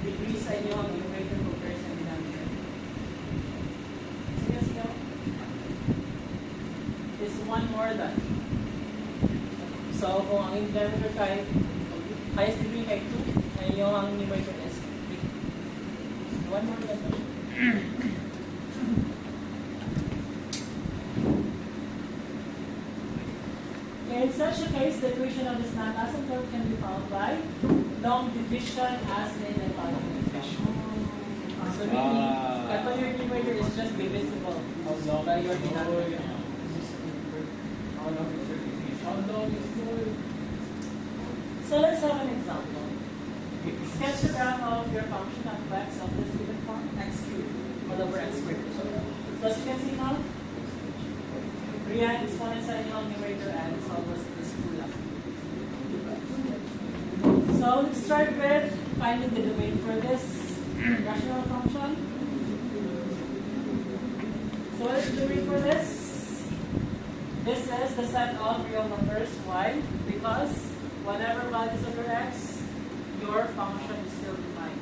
[SPEAKER 3] degree sa inyo ang numerator compared sa denominator. Is 1 more than. So kung ang denominator kay highest degree kay 2, ay yung ang numerator is 3. 1 more than. In such a case, the equation of the slant asymptote can be found by long division as in the following fashion. So meaning, kapag your numerator is just divisible by your denominator. So let's have an example. Sketch the graph of your function of x of this given form, x cubed all over x squared. So as you can see now, real exponents are in numerator and solve this two left. So let's start with finding the domain for this rational function. So what is the domain for this? This is the set of real numbers y, because whatever values of your x, your function is still defined.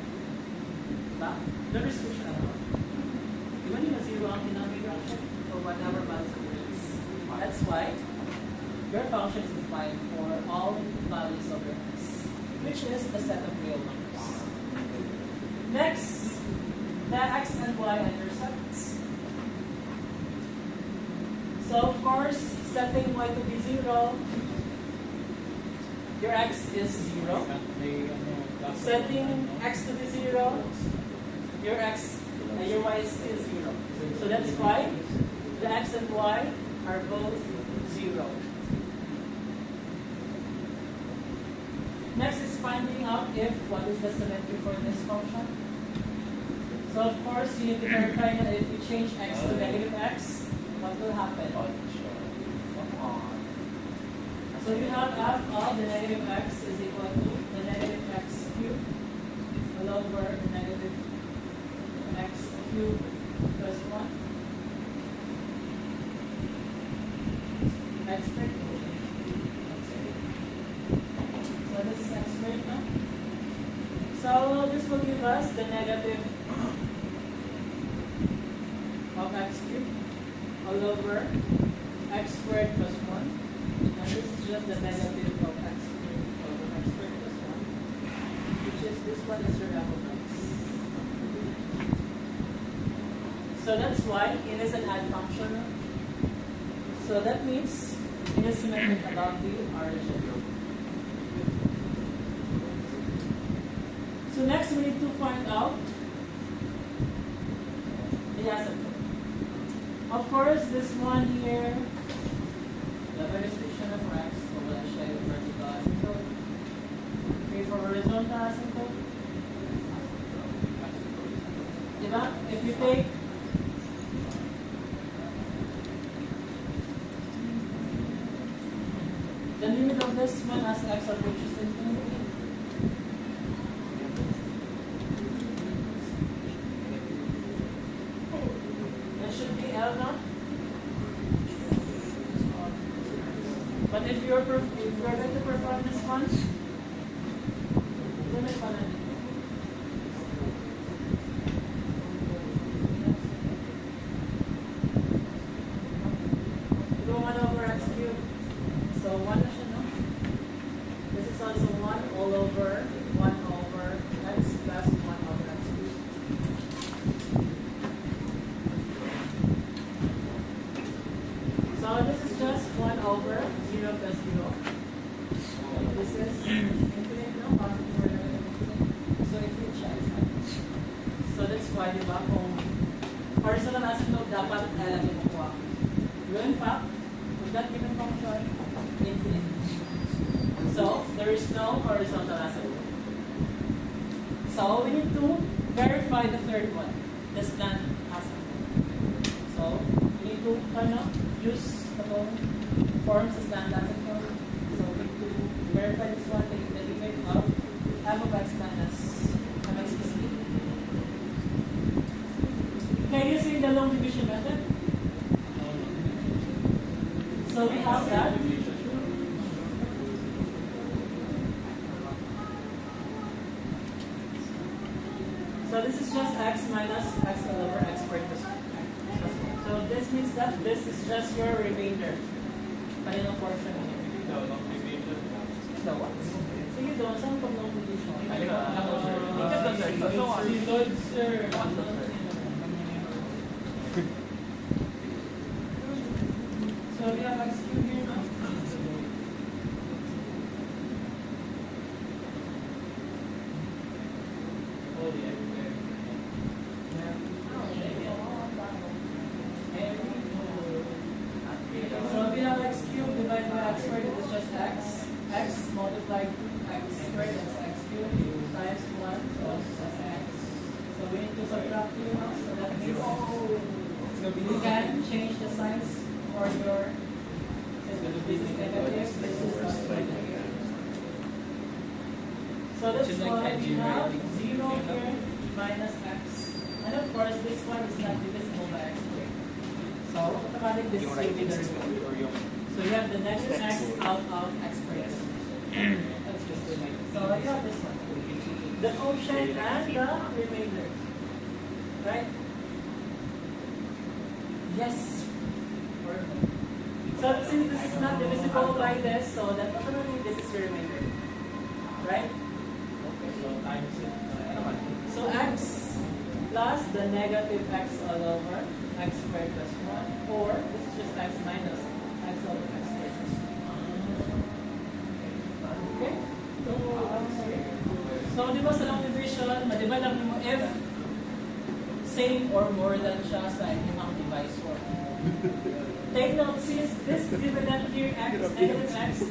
[SPEAKER 3] Diba? No restriction at all. Even if a zero ang denominator or whatever values of your x. That's why your function is defined for all values of your x, which is the set of real numbers. Next, the x and y intersects. So of course, setting y to be 0, your x is 0. Setting x to be 0, your y is still 0. So that's why the x and y are both 0. Next is finding out what is the symmetry for this function. So of course, you need to verify that if you change x to negative x, what will happen? So you have f of the negative x is equal to the negative x cubed all over the negative x cubed plus 1. X squared. So this is x squared now. So this will give us the negative of x cubed all over x squared plus 1. And this is just the negative of x squared over x squared plus 1, which is this one is your f of x. So So that's why it is an add function. So that means it is symmetric about the origin. So next we need to find out the asymptote. Of course, this one here, the restriction of x, so let's show you vertical asymptote. Okay, for horizontal asymptote. Diba? If you take the limit of this one as x approaches infinity, it should be L now. But if you're going to perform this one, limit one and go 1 over x cubed. So 1 na siya, no? This is also 1 all over 1 over x plus 1 over x cubed. So this is just 1 over 0 plus 0. This is infinite, no? Positive or negative infinite. So if you check, so that's why, di ba, kung horizontal asymptote dapat L ang imukuha. In fact, with that given function, infinite. So there is no horizontal asymptote. So we need to verify the third one, the slant asymptote. So we need to use the forms of slant asymptote. So we need to verify this one, the limit of f of x minus mx plus b. Okay, using the long division method. So we have that. So this is just x minus x all over x squared plus 1. So this means that this is just your remainder. Kaninong portion here? So what? Sige doon, saan pag long division?
[SPEAKER 1] Good, sir.
[SPEAKER 3] So we have x cubed here now. So we have x cubed divided by x squared, it is just x. X multiplied x squared is x cubed times 1, so it's just x. So we need to subtract here now, so that means we can change the signs for your, this is negative, this is positive. So that's why we have 0 here minus x. And of course, this one is not divisible by x squared. So automatically this will be the remainder. So you have the negative x out of x squared. That's just the remainder. So you have this one. The quotient and the remainder. Right? Yes. Perfect. So since this is not divisible by this, so that automatically this is the remainder. Right?
[SPEAKER 2] Okay, so times it.
[SPEAKER 3] So x plus the negative x all over x squared plus 1, or this is just x minus x over x squared plus 1. Okay? So di ba sa long division, ma-divide lang mo if same or more than siya sa inyong divisor. Take note, since this dividend here, x, negative x,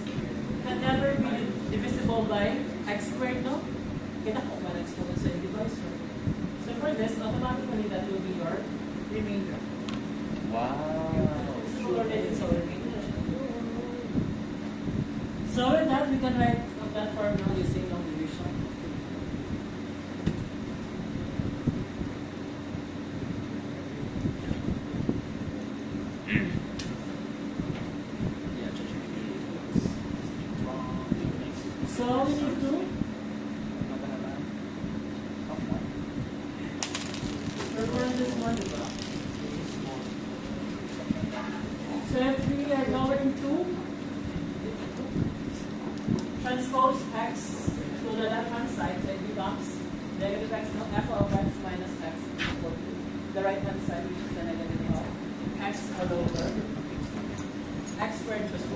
[SPEAKER 3] can never be divisible by x squared, no? Kita ko ba x squared sa divisor. So for this, automatically that will be your remainder.
[SPEAKER 4] Wow.
[SPEAKER 3] Divisible or so remainder. So with that, we can write that formula using long division. So we need to perform this one. So if we are going to transpose x to the left hand side, so it becomes negative x, no, f of x minus x equal to the right hand side, which is the negative of x all over x squared plus 1.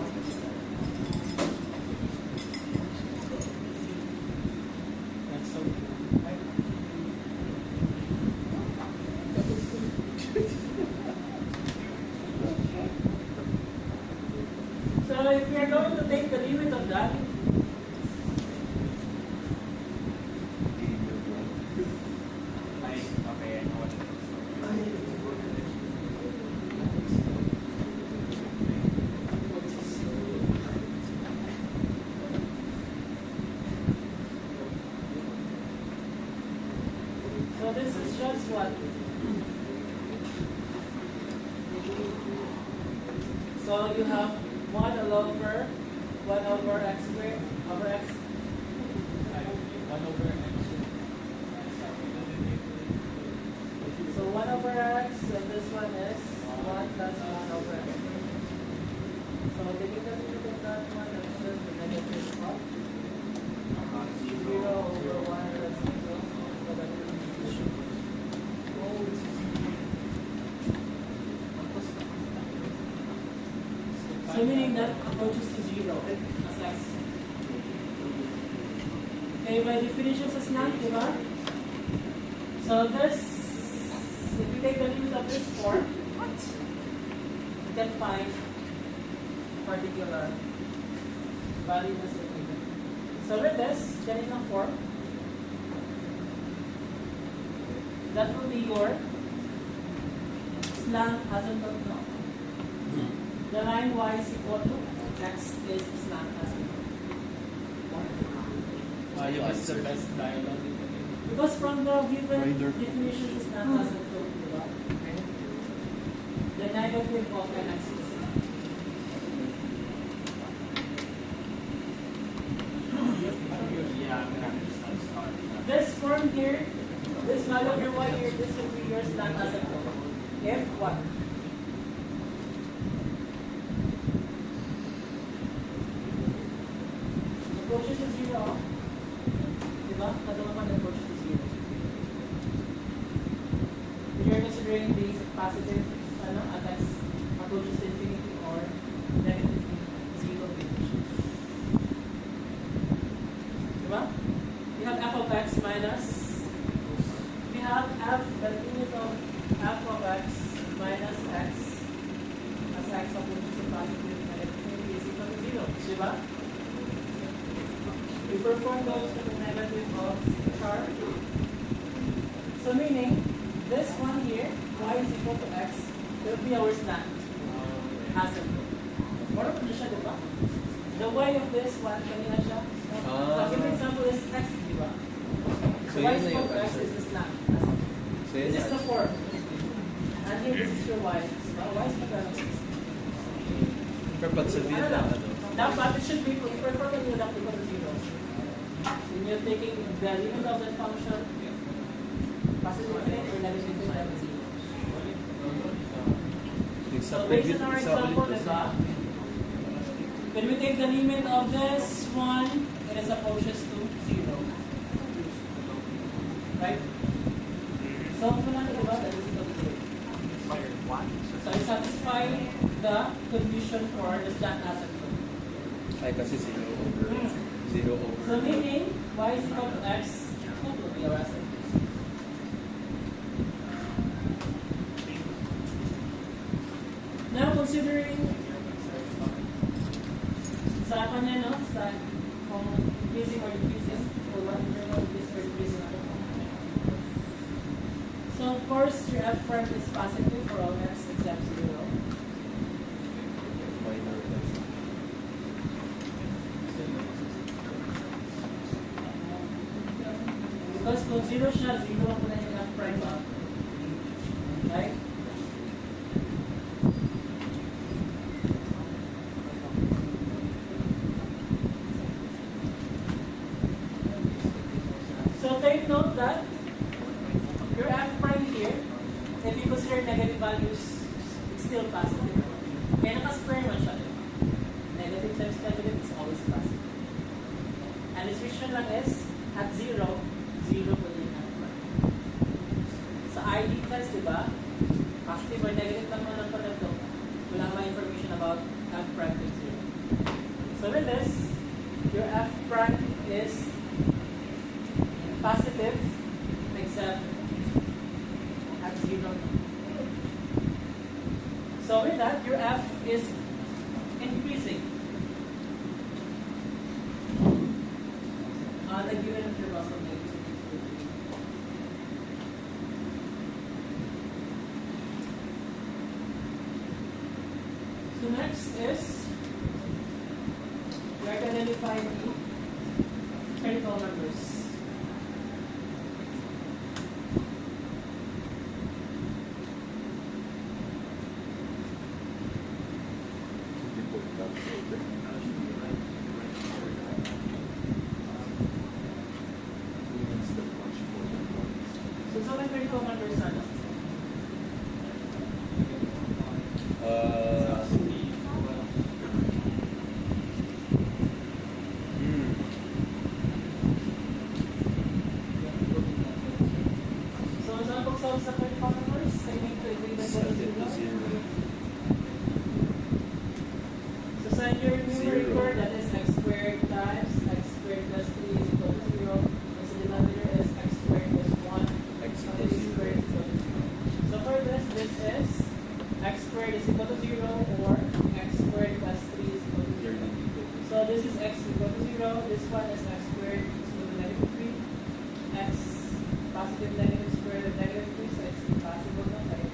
[SPEAKER 3] That's so cool, right? So if we are going to take the limit of that,
[SPEAKER 2] Okay, I know what it is.
[SPEAKER 3] so this is just what? So you have 1 over x squared over x.
[SPEAKER 2] 1 over x.
[SPEAKER 3] So 1 over x, and this one is 1 plus 1 over x. So taking the limit of that one, that's just the negative of 0 over 1 plus 0. So that will be so meaning that approaches to 0 as x. Okay, by definition sa slant, di ba? So this, if you take the limit of this form, you can find particular value of the limit. So with this, ganito form, that will be your slant asymptote, no? The line y is equal to x is slant asymptote.
[SPEAKER 1] You missed the best dialogue.
[SPEAKER 3] Because from the given definition is slant asymptote, di ba? The negative of an axis. This form here, this value of your y here, this will be your slant asymptote. If what? Approaches to 0. Diba? Kada naman approaches to 0. When you're considering the positive at x approaches to infinity or negative 0 conditions. Diba? We have f of x minus, we have f, the limit of f of x minus x as x approaches to positive negative infinity is equal to 0. Diba? We perform those to the negative of charge. So meaning, this one here, y is equal to x, will be our slant asymptote. More na siya, diba? The y of this one, kanina siya. So, give example is x, diba? So y is equal to x is the slant asymptote. This is the form. And here, this is your y. So, y is equal to x.
[SPEAKER 4] Dapat sabihin na ano.
[SPEAKER 3] Dapat, it should be, if performing you that equal to 0. When you're taking the limit of that function, positive infinite or negative infinite, that is 0. So based on our example, diba? When we take the limit of this one, it is approaches to 0. Right? So, kung lang diba, that is equal to 0. So, I satisfy the condition for the slant asymptote.
[SPEAKER 4] Ay, kasi 0 over. 0 over.
[SPEAKER 3] So meaning, y is equal to x, what will be our asymptote? Now considering sa kanya, no? Sa kung increasing or decreasing, or what is or decreasing. So of course, your f prime is positive for all x except 0.
[SPEAKER 4] Minor.
[SPEAKER 3] Because kung 0 siya, 0 ako na yung f prime ba? Right? So take note that your f prime here, if you consider negative values, it's still positive. Kaya naka-square man siya. Negative times negative is always positive. And the restriction lang is, at 0, 0 po din f prime. Sa ID test, di ba? positive or negative lang man ang product, wala kang information about f prime to 0. So with this, your f prime is positive except at 0. So with that, your f is increasing on a given interval from negative. So next is we are going to identify the critical numbers.
[SPEAKER 4] Hindi po
[SPEAKER 3] So sa may critical numbers ano? So saan pag-solve sa critical numbers? Sa may critical
[SPEAKER 4] Set it to
[SPEAKER 3] numbers?
[SPEAKER 4] 0.
[SPEAKER 3] So sa your numerator, that is x squared times x squared plus 3 is equal to 0. And sa denominator is x squared plus 1.
[SPEAKER 4] X
[SPEAKER 3] And
[SPEAKER 4] equals
[SPEAKER 3] x squared
[SPEAKER 4] 0.
[SPEAKER 3] is equal to 0. So for this is x squared is equal to 0 or x squared plus 3 is equal to 0. So this is x equal to 0. This one is x squared is equal to negative 3. X positive negative square root of negative 3. So it's impossible na tayo.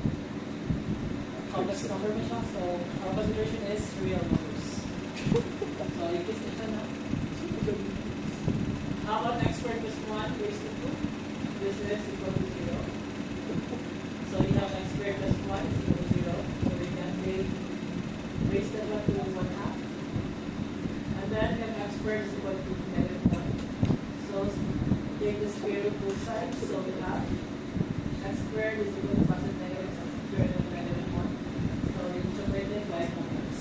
[SPEAKER 3] Complex number mo siya. So our consideration is real numbers. So you can see na. How about x squared plus 1 raised to 2? This is equal to 0. So we have x squared plus 1 is equal to 0. So we can raise that one to 1 half. And then we have x squared is equal to negative 1. So take the square root both sides. So we have x squared is equal to positive negative x squared of negative 1. So we separate it by numbers.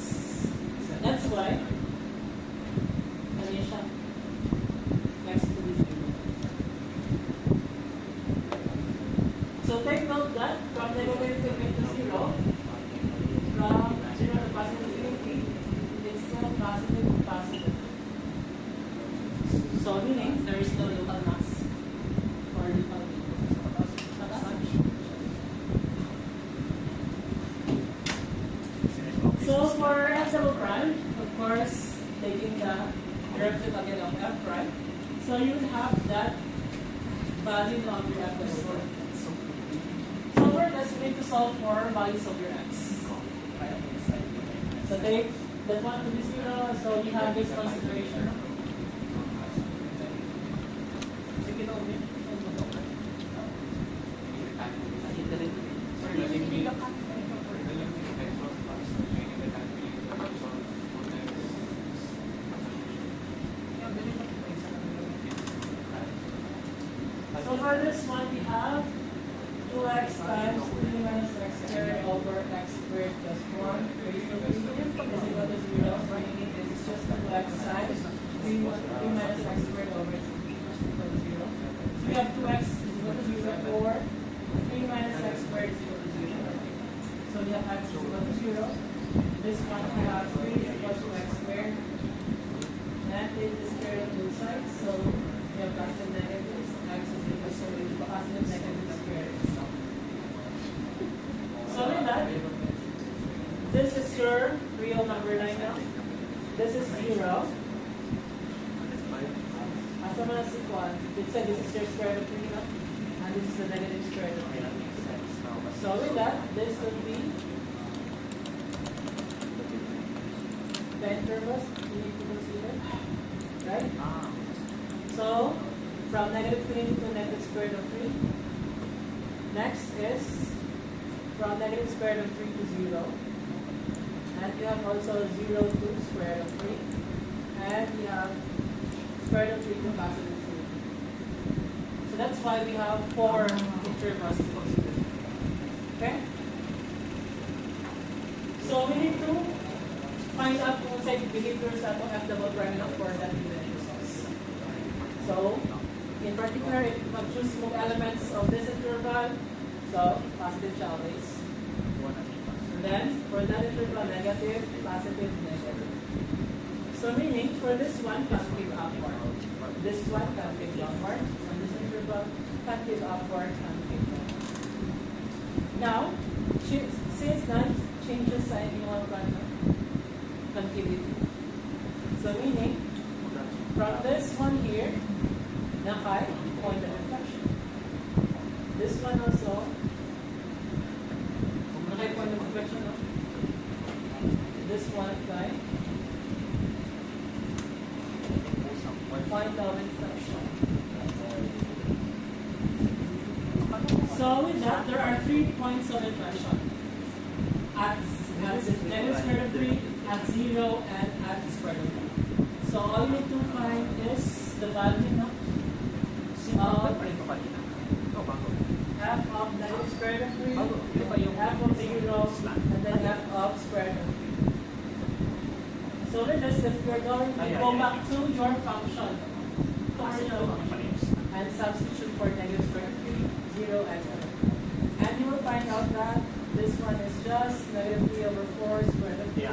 [SPEAKER 3] So that's why ano yun siya? X to be 0. So take note that from negative to 0, from 0 to positive infinity, it's still positive to positive. So meaning there is no local mass or local such. So for f double prime, of course, taking the derivative again of f prime, so you would have that value of your f double prime. So for this, we need to solve for values of your x. So take that one to be 0, so we have this consideration. So for this one, we have 2x times 3 minus x squared over x squared plus 1 raised to 3 is equal to 0. Meaning this is just 2x times 3 minus x squared over x is equal to 0. So we have 2x is equal to 0 or 3 minus x squared is equal to 0. So we have x is equal to 0. This one we have 3 is equal to x squared. And take the square of both sides. So we have positive negatives. X is equal to positive negative squared. So with that, this is your real number line now. This is 0. As a man as equal, it said this is your square root of 3 now, and this is the negative square root of 3. So with that, this will be the intervals you need to consider, right? So from negative 3 to negative square root of 3. Next is from negative square root of 3 to 0. And you have also 0 to square root of 3. And you have square root of 3 to positive 3. So that's why we have 4 intervals to consider. Okay? So we need to find out kung sa behaviors sa f double prime of course that given results. So in particular, if you choose small elements of this interval, so positive siya always. And then, for that interval, negative, positive, negative. So meaning, for this one, concave upward. This one, concave downward. And this interval, concave upward, concave downward. Now, since that changes sign of concavity. So meaning, from this one here, na high, point of reflection. This one also, high point of reflection. No? This one, high, point of reflection. So with that, there are 3 points of inflection. At negative square root of 3, at 0, and at square root of 3. So all you need to find is the value of f of negative square root of 3, f of 0, and then f of square root of 3. So with this, if you're going to go back to your function, and substitute for negative square root of 3, 0, and 1. And you will find out that this one is just negative 3 over 4 square root of 3.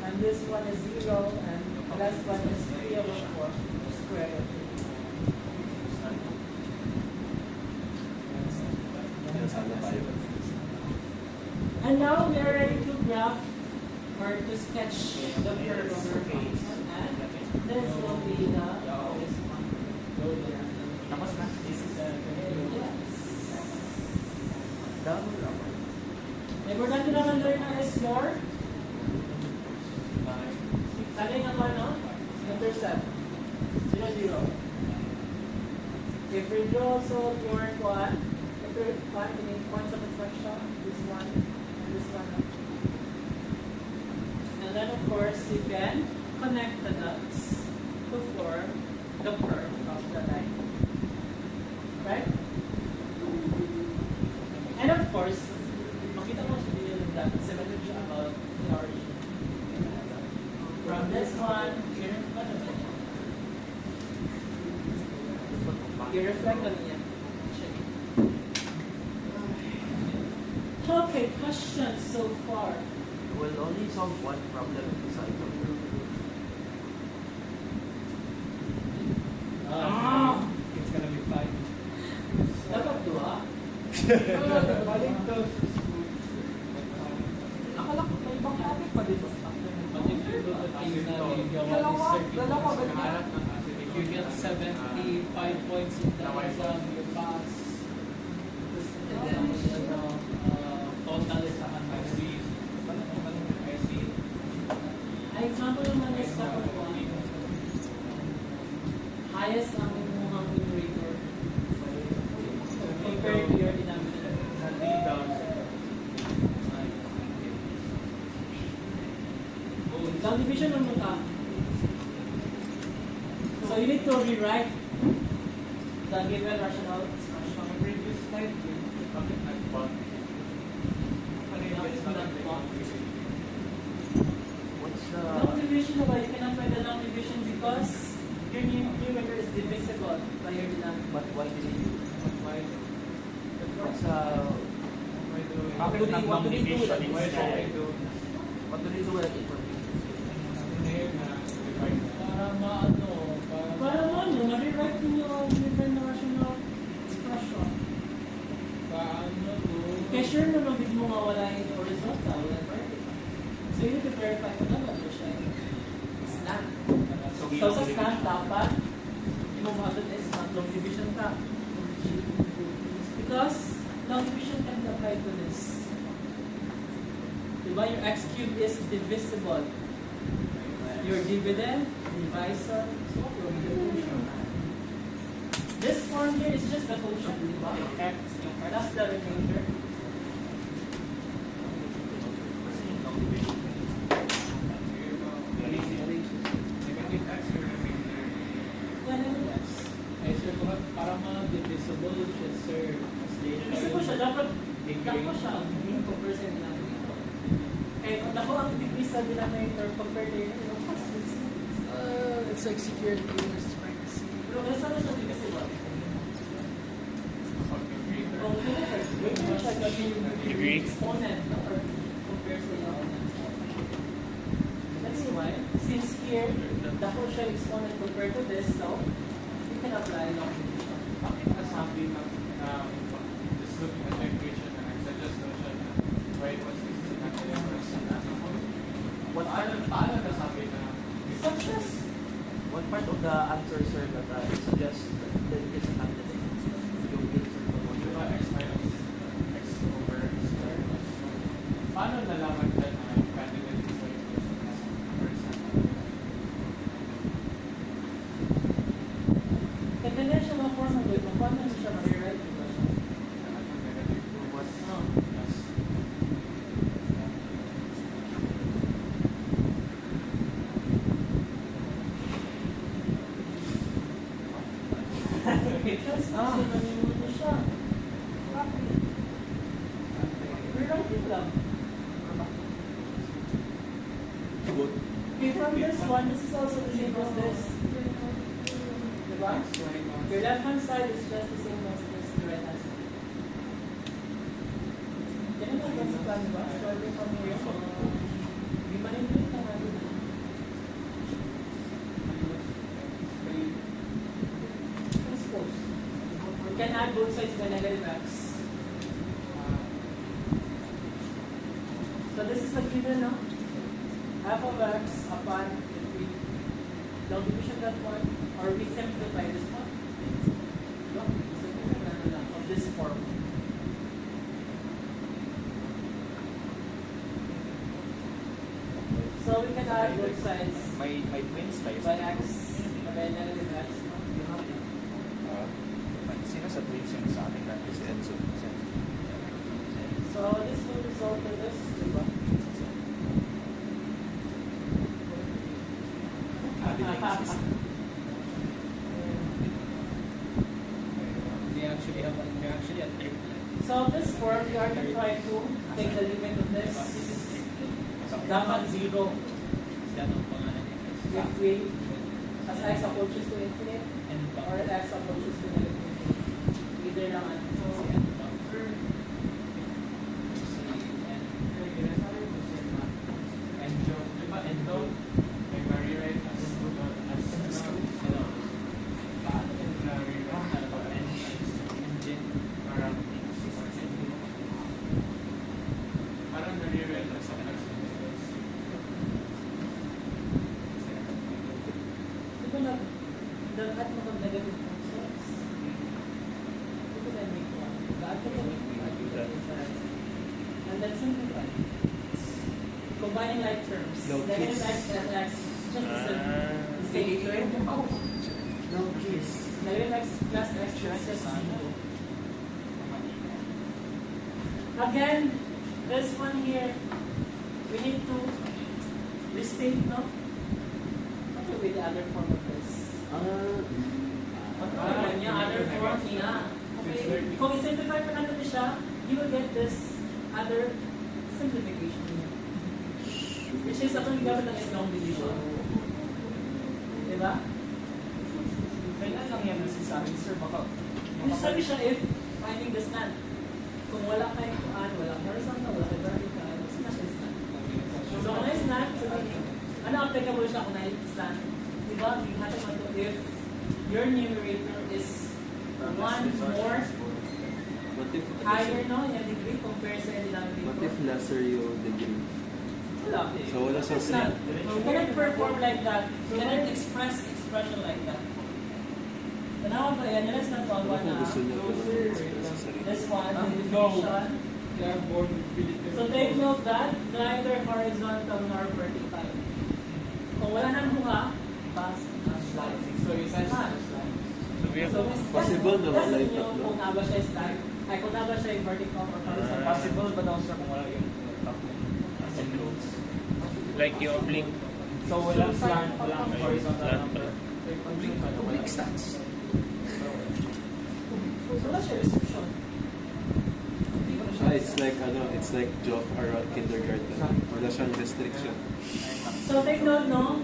[SPEAKER 3] And this one is 0, and the last one is 3 over 4 square root of 3. And now we are ready to graph or to sketch the curve of our function. And this will be the this one.
[SPEAKER 2] Tapos na?
[SPEAKER 3] Yes. Importante naman learn na is your saling ang ano? Intercept. 0, 0. If you draw also your one, if you're finding points of inflection, this one and this one. And then of course you can connect the dots to form the curve of the line. Right? And of course, makita mo sa video ng that symmetry about the origin. From this one, you reflect on it. Okay, questions so far?
[SPEAKER 2] We'll only solve one problem in the cycle.
[SPEAKER 1] It's gonna be 5.
[SPEAKER 3] Dapat dua.
[SPEAKER 2] Akala ko may ibang topic pa dito.
[SPEAKER 1] But if you do the things na ginagawa ni Sir Kiko, if you get 75 points in the exam, you pass. And then, total is 100.
[SPEAKER 3] Example naman is dapat one. Highest ang imuhang numerator compared to your denominator. Down division naman ka. So you need to rewrite the given rational expression.
[SPEAKER 2] Previous slide, bakit nag-bond? What's the...
[SPEAKER 3] Long division, you cannot find the long division because your numerator is divisible by your denominator.
[SPEAKER 2] But why did you? What's what do they do with that information? What do they do with that information?
[SPEAKER 3] Para mo, ma-rewrite niyo ang given rational expression. Kaya sure na mabig mo nga wala yung horizontal, wala vertical. So you need to verify kung naman mo siya. Snap. So sa snap, dapat yung mga doon is not long division ka. Because long division can be applied to this. Diba? Your x cubed is divisible. Your dividend, divisor, so what will be the quotient? This form here is just the quotient, diba? That's the remainder. Yes.
[SPEAKER 1] Ay, sir, para ma-divisible siya, sir.
[SPEAKER 3] Kasi po siya, dapat siya ang 1% lang. Eh, kung ako ang degree sa denominator compared to yung
[SPEAKER 1] It's like security versus privacy.
[SPEAKER 3] pero kaya saan siya divisible? Kung siya
[SPEAKER 6] Degree?
[SPEAKER 3] exponent or compares to you. That's why, since here, the whole shell exponent compared to this, so you can apply long division.
[SPEAKER 2] Bakit nasabi na just looking at the equation na nagsuggest daw siya na why it was 16 natin yung first paano nasabi na
[SPEAKER 3] Such as,
[SPEAKER 7] One part of the answer, sir, that suggests that it is a candidate. Yung answer to one.
[SPEAKER 2] diba x minus x over x squared? Paano nalaman ka na yung candidate is the equation na first
[SPEAKER 3] conventional form of it, paano mo siya ma-rewrite?
[SPEAKER 2] negative 2 was plus
[SPEAKER 3] Because kasi manimuno mo siya. Rewrite it lang.
[SPEAKER 4] Good.
[SPEAKER 3] Okay, from this one, this is also the same as this. Diba? Your left hand side is just the same as this, the right hand side. Ganun lang yung sa plan, diba? Starting from here. Hindi manipulate na natin. Transpose. We can add both sides by negative x. So this is the given, no? F of x upon if we long division that one, or we simplify this one. No? Simplify na lang of this form. So we can add both sides
[SPEAKER 7] My twins tayo.
[SPEAKER 3] by x, by negative x.
[SPEAKER 7] Sino sa twins yung sa akin natin?
[SPEAKER 4] Si Enzo.
[SPEAKER 3] So this will result in this, diba?
[SPEAKER 1] They actually have three.
[SPEAKER 3] So this form, we are to try to take the limit of this. Dapat 0
[SPEAKER 1] Yan ang pangalan niya.
[SPEAKER 3] if we, as x approaches to infinite,
[SPEAKER 1] And
[SPEAKER 3] or x approaches to negative infinite. Either naman.
[SPEAKER 2] and Joe, diba and Joe, may ma-rewrite as paano yung na-rewrite parang na-rewrite as a
[SPEAKER 3] Diba na, lahat mo kang negative functions. Diba na make one? Lahat mo kang and then simplify. Combining like terms.
[SPEAKER 4] No
[SPEAKER 3] Negative
[SPEAKER 4] kiss.
[SPEAKER 3] x and x is just the same term.
[SPEAKER 7] No kiss.
[SPEAKER 3] Negative x plus x is just 0. Again, this one here, we need to restate, no? What will be the other form of this? Ano niya? Other form niya. Okay. Kung i-simplify pa natin siya, you will get this other simplification niya. Which is atong gamit ng long division. Diba?
[SPEAKER 7] Kailan lang yan nasasabi, sir? Baka
[SPEAKER 3] Kung sabi siya if finding the stand. Kung wala kay kuan, wala horizontal, wala kay vertical, saan siya stand? So kung na stand, ano applicable siya kung na stand? Diba? Hati mo to if your numerator is one more
[SPEAKER 4] What if,
[SPEAKER 3] higher, no? Yung degree compared sa
[SPEAKER 4] what if
[SPEAKER 3] denominator.
[SPEAKER 4] lesser yung degree?
[SPEAKER 3] Wala.
[SPEAKER 4] So wala siyang
[SPEAKER 3] It's not. You cannot perform like that. You cannot express expression like that. Tanawa ba yan? Let's not
[SPEAKER 4] Ano
[SPEAKER 3] one
[SPEAKER 4] kung
[SPEAKER 3] na.
[SPEAKER 4] gusto niya ko sa sarili?
[SPEAKER 3] This one, the
[SPEAKER 1] No.
[SPEAKER 3] definition.
[SPEAKER 1] They are born with it.
[SPEAKER 3] So take note that neither horizontal nor vertical. Kung wala nang bunga, pass.
[SPEAKER 2] slicing. So you said
[SPEAKER 3] Ah.
[SPEAKER 6] So we have
[SPEAKER 3] So,
[SPEAKER 4] Possible na
[SPEAKER 3] test
[SPEAKER 4] wala
[SPEAKER 3] niyo
[SPEAKER 4] yung tatlo.
[SPEAKER 3] kung naba siya slide. Ay, kung naba siya yung vertical or horizontal.
[SPEAKER 7] possible ba daw, sir, kung wala yung tatlo? As in rows.
[SPEAKER 6] like yung oblique.
[SPEAKER 7] So walang slant, walang horizontal.
[SPEAKER 6] Slant pa.
[SPEAKER 7] Oblique stance.
[SPEAKER 3] So wala siya restriction.
[SPEAKER 4] It's like joke around kindergarten. Wala siyang restriction.
[SPEAKER 3] So take note, no?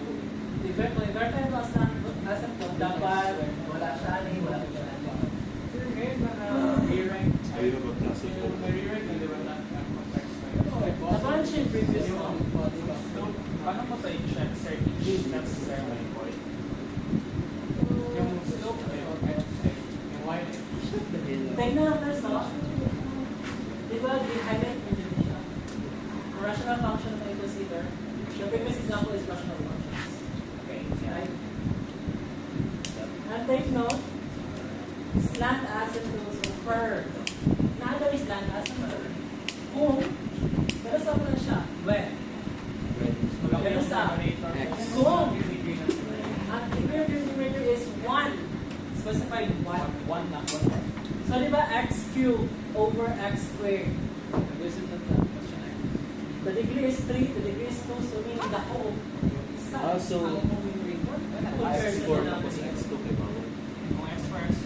[SPEAKER 3] Kung i-verify mo as a code, dapat wala siya, wala siya.
[SPEAKER 2] ngayon na rewrite
[SPEAKER 4] Ayun ba klase ko?
[SPEAKER 2] yung rewrite na diba na complex na yun.
[SPEAKER 3] The one should be na first, no? Di ba, di-highlight mo din siya. Rational function of a consider. The previous example is rational functions.
[SPEAKER 2] Okay.
[SPEAKER 3] Right? And take note, slant asymptotes occur. Nada is slant asymptote. Kung, pero sa na siya, when? Pero sa, kung, ang degree of your numerator is 1, specified 1.
[SPEAKER 2] One na.
[SPEAKER 3] So, di ba, x cubed over x squared?
[SPEAKER 1] This is the question I
[SPEAKER 3] The degree is 3, the degree is 2, so meaning the whole.
[SPEAKER 4] Ah, so, X4 tapos X2 kay Mama.
[SPEAKER 2] Kung X first,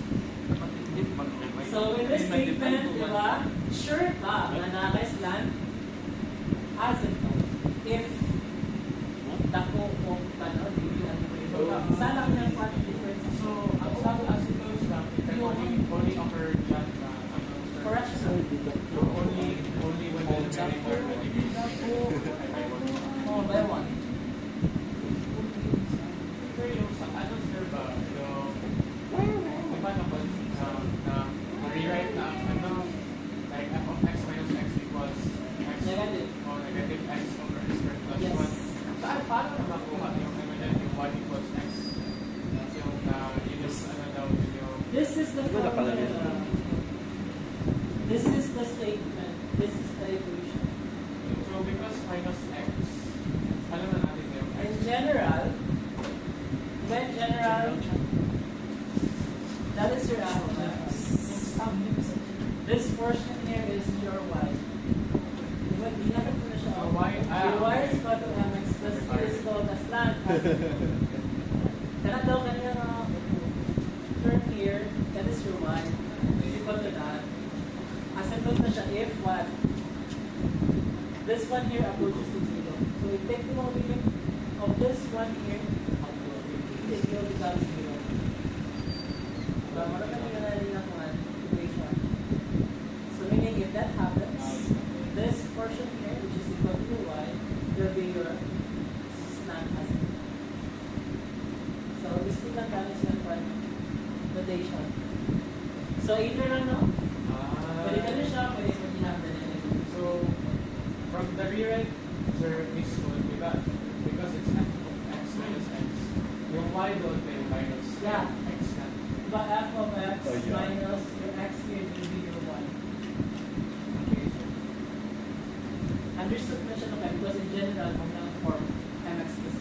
[SPEAKER 2] dapat hindi mag-divide.
[SPEAKER 3] So, in this statement, di ba, sure ka na nakaka-slant asymptote if dako o ano, degree ang numerator. Saan lang yung quantity difference?
[SPEAKER 2] So, ang sabi asymptotes lang, it can only occur dyan na
[SPEAKER 3] Correction.
[SPEAKER 2] only when the numerator and degree
[SPEAKER 3] Oh, by one.
[SPEAKER 2] So yung sa ano sir ba, yung diba na rewrite na ano, like f of x minus x equals x
[SPEAKER 3] Negative.
[SPEAKER 2] o negative x over x squared plus
[SPEAKER 3] Yes.
[SPEAKER 2] 1. Saan paano na makuha yung ano dyan, yung y equals x? Yung yun is ano daw yung
[SPEAKER 3] This is the
[SPEAKER 4] Wala pala yun.
[SPEAKER 3] formula. This is the statement. This is the equation.
[SPEAKER 2] so because minus x, alam na natin yung x.
[SPEAKER 3] In general, that is your f of x. This portion here is your y. But you have to finish off.
[SPEAKER 2] Y,
[SPEAKER 3] Your y is equal to mx plus q is called as slant asymptote. Kaya daw kanina na term here, that is your y. Is equal to that. Asymptote na siya if what? This one here approaches to 0. So we take the limit of this one here, it will become 0. So, marami na natin ng equation. So meaning if that happens, this portion here, which is equal to y, will be your slant asymptote. So this is lang kami siya notation. So either lang, no? Pwede ka na siya, pwede mo ginamit na yun.
[SPEAKER 2] So, from the rewrite, sir, is good because it's f of x minus x. Yung y doon pa yung minus
[SPEAKER 3] Yeah.
[SPEAKER 2] x na.
[SPEAKER 3] Diba f of x
[SPEAKER 4] Oh, yeah.
[SPEAKER 3] minus your x here will be your y.
[SPEAKER 2] Okay, so,
[SPEAKER 3] Understood na siya naman because in general, kung ang form mx is.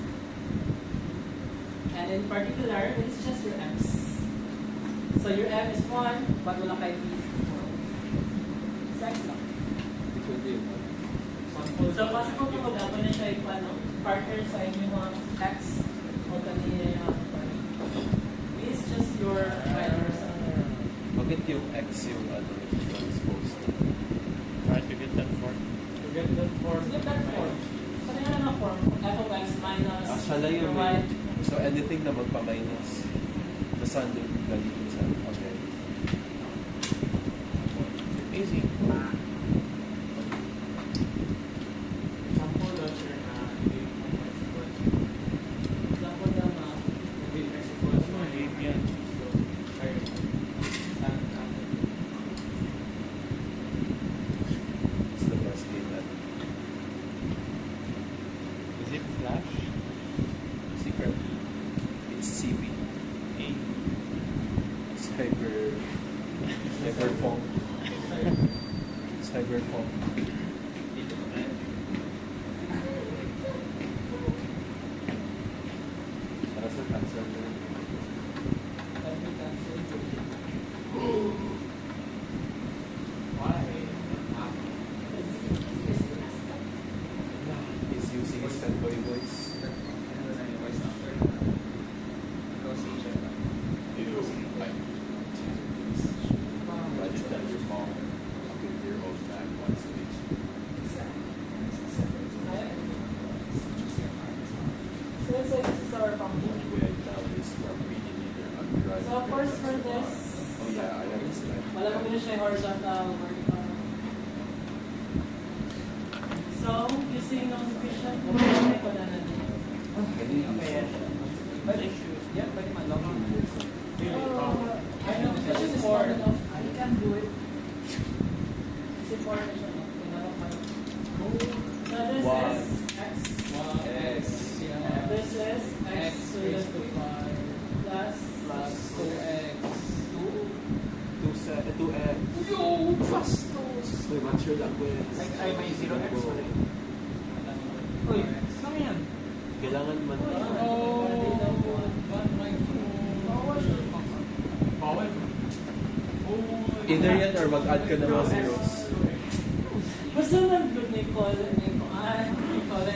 [SPEAKER 3] And in particular, it's just your x. So your m is 1, but wala kay b. Sex lang.
[SPEAKER 4] Pwede yun.
[SPEAKER 2] sample.
[SPEAKER 3] So possible kung mag-upon na siya yung ano, partner sa inyong mga x o kanina yung is just your minors.
[SPEAKER 4] Bakit yung X yung ano, transpose?
[SPEAKER 6] Try to get that form.
[SPEAKER 2] To get that form.
[SPEAKER 3] So get that form. So kaya na form, f of x minus
[SPEAKER 4] Ah, siya lang
[SPEAKER 3] your
[SPEAKER 4] yung
[SPEAKER 3] y.
[SPEAKER 4] So anything na magpa-minus. Basta doon galing sa, okay.
[SPEAKER 6] Easy.
[SPEAKER 2] Sample doon, sir, na hindi x equals
[SPEAKER 3] Example na mga
[SPEAKER 2] hindi x equals
[SPEAKER 6] Arabian.
[SPEAKER 2] So, sorry.
[SPEAKER 4] It's the best game that
[SPEAKER 6] Is it flash?
[SPEAKER 4] secret. It's CB. Cyberphone. Cyberphone. Para sa cancer na.
[SPEAKER 3] every cancel.
[SPEAKER 2] Why?
[SPEAKER 4] He's using his fanboy voice. Imagine that your mom talking to your old man once a week.
[SPEAKER 3] So let's say this is our function.
[SPEAKER 4] When now this from reading either undergrad.
[SPEAKER 3] So of course for this,
[SPEAKER 4] Oh yeah, I understand.
[SPEAKER 3] wala ko na siya horizontal vertical. So using those equation, may ko na natin.
[SPEAKER 7] Yeah, pwede man lang.
[SPEAKER 3] I know, this is part of, I can do it.
[SPEAKER 1] Yo, Fastos!
[SPEAKER 4] Uy, what's your language?
[SPEAKER 2] Ay, may 0x pala eh. Uy, saan yan?
[SPEAKER 4] Kailangan man.
[SPEAKER 1] Oh, but my
[SPEAKER 2] Bawal.
[SPEAKER 4] Either yan or mag-add ka ng mga zeros.
[SPEAKER 3] Basta lang good ni Nicole.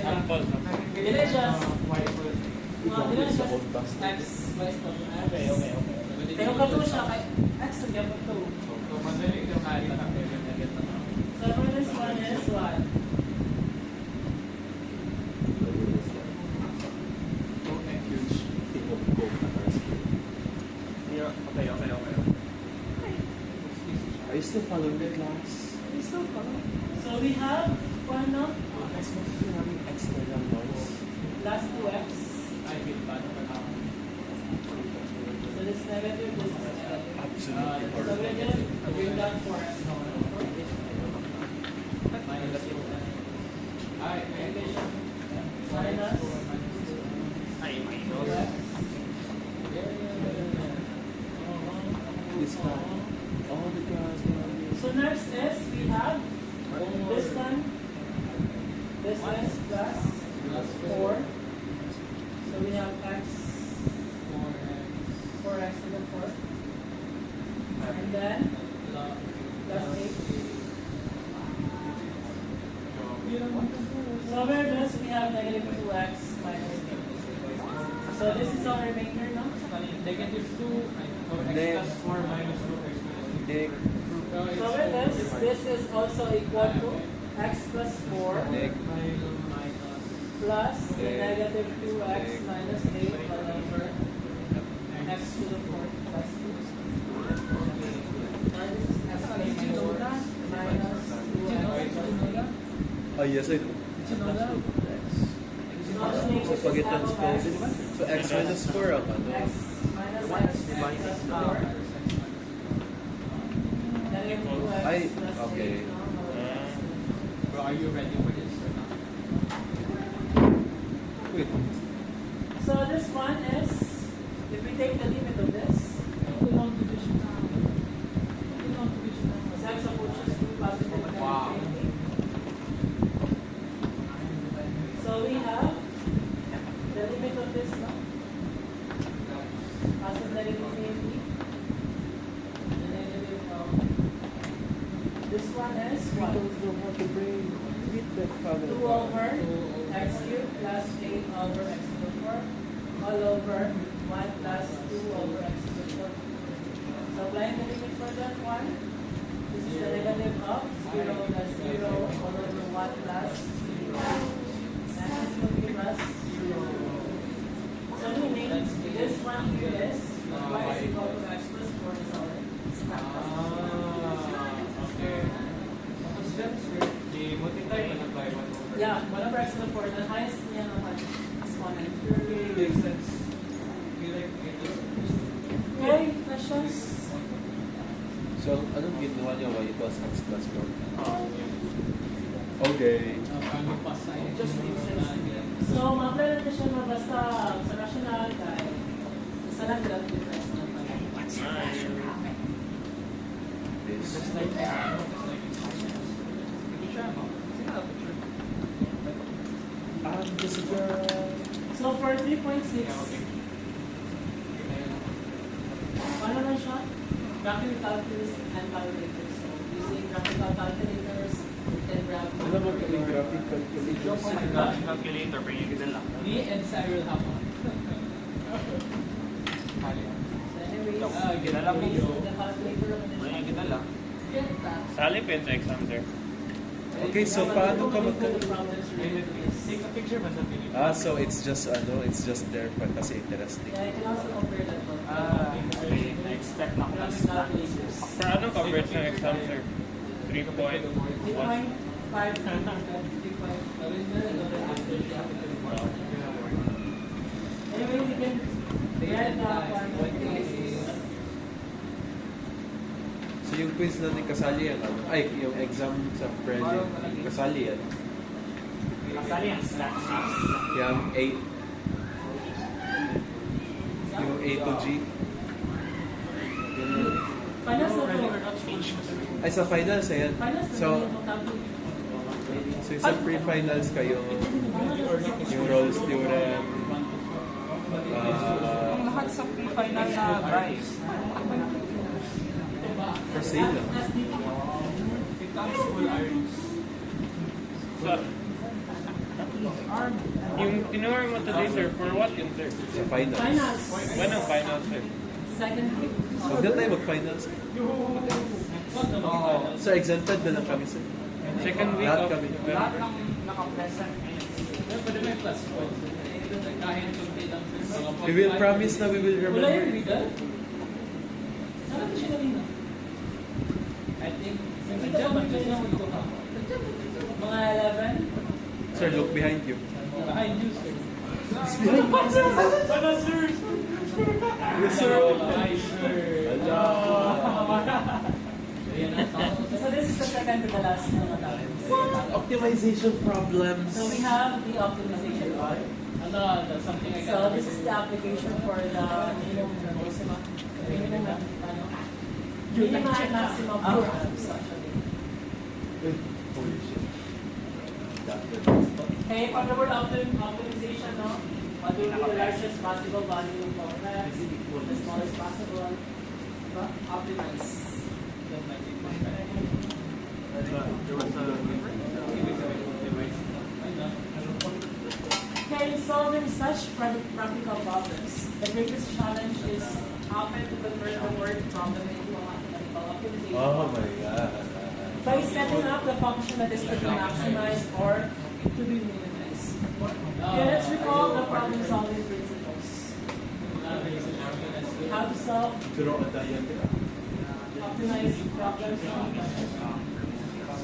[SPEAKER 6] Sample.
[SPEAKER 3] Dili siya. Dili siya.
[SPEAKER 4] Sa old bus.
[SPEAKER 3] X, Y,
[SPEAKER 2] Okay, okay, okay.
[SPEAKER 3] Pero kato siya kay X ang gamit to.
[SPEAKER 2] So, madali yung kahit na get na.
[SPEAKER 3] So for this one is what?
[SPEAKER 4] Huge thing of coke at our school.
[SPEAKER 2] Okay, okay, okay.
[SPEAKER 4] Are you still following the class?
[SPEAKER 3] We still follow. So we have one no?
[SPEAKER 4] Guys, bakit maraming extra lang noise?
[SPEAKER 3] Last 2x.
[SPEAKER 2] Ay, paano ka na?
[SPEAKER 3] So this is negative, this is negative.
[SPEAKER 4] Absolutely
[SPEAKER 3] So we're
[SPEAKER 4] horrible.
[SPEAKER 3] gonna bring down 4x.
[SPEAKER 2] Ay,
[SPEAKER 3] Minus
[SPEAKER 2] ay, may
[SPEAKER 3] 2x.
[SPEAKER 4] This one. All the class.
[SPEAKER 3] So next is we have this one. This is plus 4. So we have x 4x to the 4. And then plus 8. So over this we have negative 2x minus 8. So this is our remainder now.
[SPEAKER 2] negative 2,
[SPEAKER 4] Next.
[SPEAKER 2] x plus 4 minus 2x.
[SPEAKER 4] Nick.
[SPEAKER 3] So over this is also equal to x plus 4
[SPEAKER 4] Nick.
[SPEAKER 3] plus the
[SPEAKER 4] Nick.
[SPEAKER 3] negative 2x minus 8 all over x to the 4 plus 2. And this is x plus 4 minus 2x.
[SPEAKER 4] Oh, yes, I do. So, pag i-transpose, so x minus 4 ang ano?
[SPEAKER 3] X minus x plus 4. Negative 2x
[SPEAKER 4] Ay,
[SPEAKER 3] plus
[SPEAKER 4] okay.
[SPEAKER 3] 8 all over x.
[SPEAKER 2] Bro, are you ready for this or not?
[SPEAKER 4] Wait.
[SPEAKER 3] So this one is, if we take the limit of this, as x approaches to positive and
[SPEAKER 2] Wow.
[SPEAKER 3] infinity. So we have the limit of this now, positive and infinity. The negative of this one is what? 2 over x cubed plus 8 over x to the 4 all over 1 plus 2 over x to the 4. So applying the limit for that one, this is the negative of 0 plus 0 all over 1 plus 0. And this will give us 0. So meaning this one here is y is equal to x plus 4 is our stack.
[SPEAKER 2] Okay. Tapos that's where the multiply and apply 1 over.
[SPEAKER 3] Yeah, 1 over x to the 4, the highest niya naman exponent.
[SPEAKER 2] Really makes sense. Feel like it is.
[SPEAKER 3] Okay, questions?
[SPEAKER 4] So, anong ginawa niya? Why it was x plus 4?
[SPEAKER 2] Oh, yeah.
[SPEAKER 4] Okay.
[SPEAKER 1] Paano pa sa
[SPEAKER 3] Just makes sense. So, ma-apply natin siya na basta sa rational kay isa lang graph difference na pala.
[SPEAKER 4] This.
[SPEAKER 2] It's like, it's like picture mo. Sige na, picture.
[SPEAKER 4] This is the...
[SPEAKER 3] So, for 3.6,
[SPEAKER 2] Yeah, okay.
[SPEAKER 3] ano na siya? Graphical calculus and calculators. So, using graphical calculators, we can graph.
[SPEAKER 4] Alam mo kami graphic calculator.
[SPEAKER 3] Oh my God.
[SPEAKER 6] Calculator, bring it lang.
[SPEAKER 1] Me and Cyril have one.
[SPEAKER 3] So, anyways,
[SPEAKER 2] ginala mo
[SPEAKER 3] use
[SPEAKER 2] yun.
[SPEAKER 3] the calculator on this
[SPEAKER 6] Bring
[SPEAKER 3] one.
[SPEAKER 6] it lang.
[SPEAKER 3] Get that.
[SPEAKER 6] Sali pa yun sa exam, sir.
[SPEAKER 4] Okay, so paano ka magka-
[SPEAKER 2] Take a picture ba sa video?
[SPEAKER 4] So it's just there pa kasi interesting.
[SPEAKER 3] Yeah, I can also compare that one.
[SPEAKER 2] Na-expect na
[SPEAKER 3] Graphic calculators.
[SPEAKER 6] For ano coverage ng exam, sir? 3.1.
[SPEAKER 3] 3.5 to 3.5. Anyway, we can write that one.
[SPEAKER 4] So yung quiz natin kasali yan, ano? Ay, yung exam sa prelim, kasali yan.
[SPEAKER 2] Kasali ang stats.
[SPEAKER 4] Yung 8. Yung A to G. Yun.
[SPEAKER 3] Paano sa to?
[SPEAKER 2] Not speech.
[SPEAKER 4] Ay, sa finals, ayan.
[SPEAKER 3] Finals na
[SPEAKER 4] So, so sa pre-finals kayo, yung Rolls theorem,
[SPEAKER 5] Ang lahat sa pre-final na prize.
[SPEAKER 4] for sale lang.
[SPEAKER 6] So, yung tinuro mo today, sir, for what yun, sir?
[SPEAKER 4] Sa finals.
[SPEAKER 3] Finals.
[SPEAKER 6] When ang final, sir?
[SPEAKER 3] Second week.
[SPEAKER 4] Huwag na tayo mag-finals. Sir, exempted na lang kami, sir.
[SPEAKER 6] Second week
[SPEAKER 4] Lahat
[SPEAKER 6] of
[SPEAKER 4] kami.
[SPEAKER 5] Lahat
[SPEAKER 6] November.
[SPEAKER 5] ng naka-present.
[SPEAKER 1] Pwede may plus points. Kahit kunti lang.
[SPEAKER 4] We will promise na we will
[SPEAKER 3] Wala yung
[SPEAKER 4] remember.
[SPEAKER 3] leader? Saan ko siya kanina?
[SPEAKER 1] I think,
[SPEAKER 3] Nakita ko ba siya yung ito ka? Mga 11?
[SPEAKER 4] Sir, look behind you.
[SPEAKER 1] behind you, sir.
[SPEAKER 4] Yes, sir.
[SPEAKER 1] Nice, sir. Ayan ang tao.
[SPEAKER 3] So this is the second to the last na matapos.
[SPEAKER 4] Optimization problems.
[SPEAKER 3] So we have the optimization part.
[SPEAKER 1] Something I
[SPEAKER 3] So this is the application for the minimum and maximum programs actually.
[SPEAKER 4] Holy shit.
[SPEAKER 3] Okay, from the word optimization, no? What will be the largest possible value of x, the smallest possible, diba? Optimize. Okay, in solving such practical problems, the greatest challenge is often to convert the word problem into a mathematical optimization.
[SPEAKER 4] Oh my God.
[SPEAKER 3] By setting up the function that is to be maximized or to be minimized. Okay, let's recall the problem solving principles. How to solve
[SPEAKER 4] Draw a diagram.
[SPEAKER 3] optimize problems.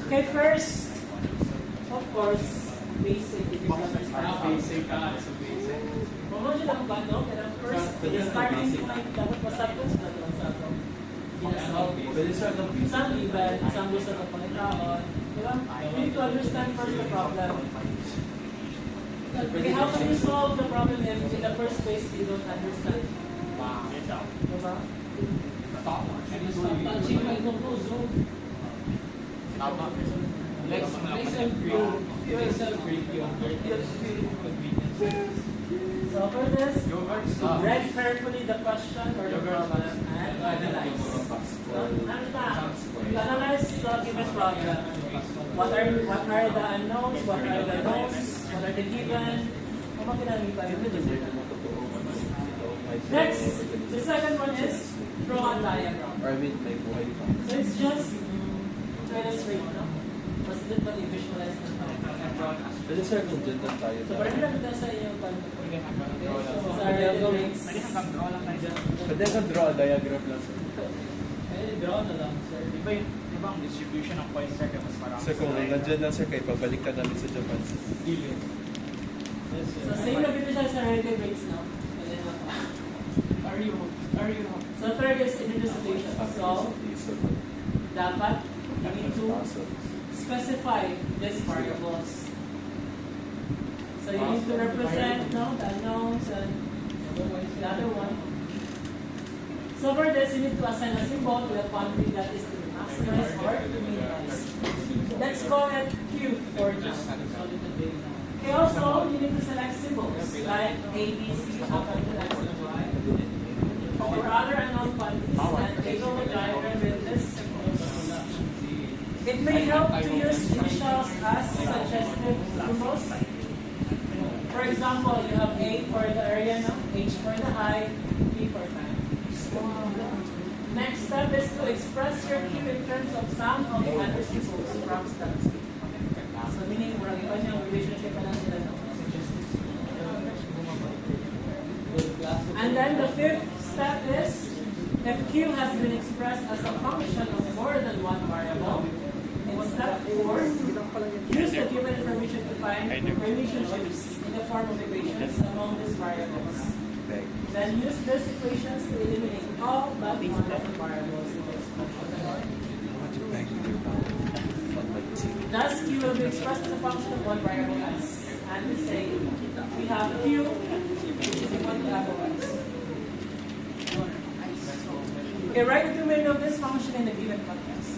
[SPEAKER 3] Okay, first, of course, basic.
[SPEAKER 1] basic, so basic.
[SPEAKER 3] Mamaya lang ba, no? Kaya first, the starting point, dapat masabot sa lang sa ato.
[SPEAKER 4] Pwede siya ng
[SPEAKER 3] Isang event, isang gusto ng pangitaon. Diba? You need to understand first the problem. Okay, how can you solve the problem if in the first place you don't understand? Diba?
[SPEAKER 1] Touching my nose, Let's celebrate your
[SPEAKER 3] So for this, read carefully the question or the problem and analyze. Analyze the given problem. What are the unknowns? What are the knowns? What are the given? Next, the second one is draw a diagram.
[SPEAKER 4] Or I mean, like, buhay pa.
[SPEAKER 3] So it's just to illustrate, no? Mas din ba i-visualize ng
[SPEAKER 4] Pwede sir, kung dyan lang tayo.
[SPEAKER 3] So parang lang kita sa inyong
[SPEAKER 4] Pwede kang draw a diagram lang sir.
[SPEAKER 1] draw na lang, sir.
[SPEAKER 5] Di ba ang distribution ng points sir kaya mas marami?
[SPEAKER 4] Sir, kung nandyan lang sir, kayo pabalik ka namin sa Japan.
[SPEAKER 1] Yes, sir.
[SPEAKER 3] So same na dito siya sa relative rates, no?
[SPEAKER 5] Are you?
[SPEAKER 3] So third is introduction. So dapat you need to specify these variables. So you need to represent, no, the unknowns and the other one. So for this, you need to assign a symbol to the quantity that is to be maximized or to minimize. Let's call it Q for now. Okay, also, you need to select symbols like A, B, C, up until X and Y. For other unknown quantities, and they go with diagram with this symbols. It may help to use initials as suggestive symbols. For example, you have A for the area, no? H for the height, P for time. Next step is to express your Q in terms of some of the other symbols from statistics. So meaning, we're given yung relationship na lang sila, no? And then the fifth step is, if Q has been expressed as a function of more than one variable, in step 4, use the given information to find relationships in the form of equations among these variables. Then use these equations to eliminate all but one of the variables in this function. Thus, Q will be expressed as a function of one variable x. And we say we have Q, which is equal to f of x. Okay, write the domain of this function in the given context.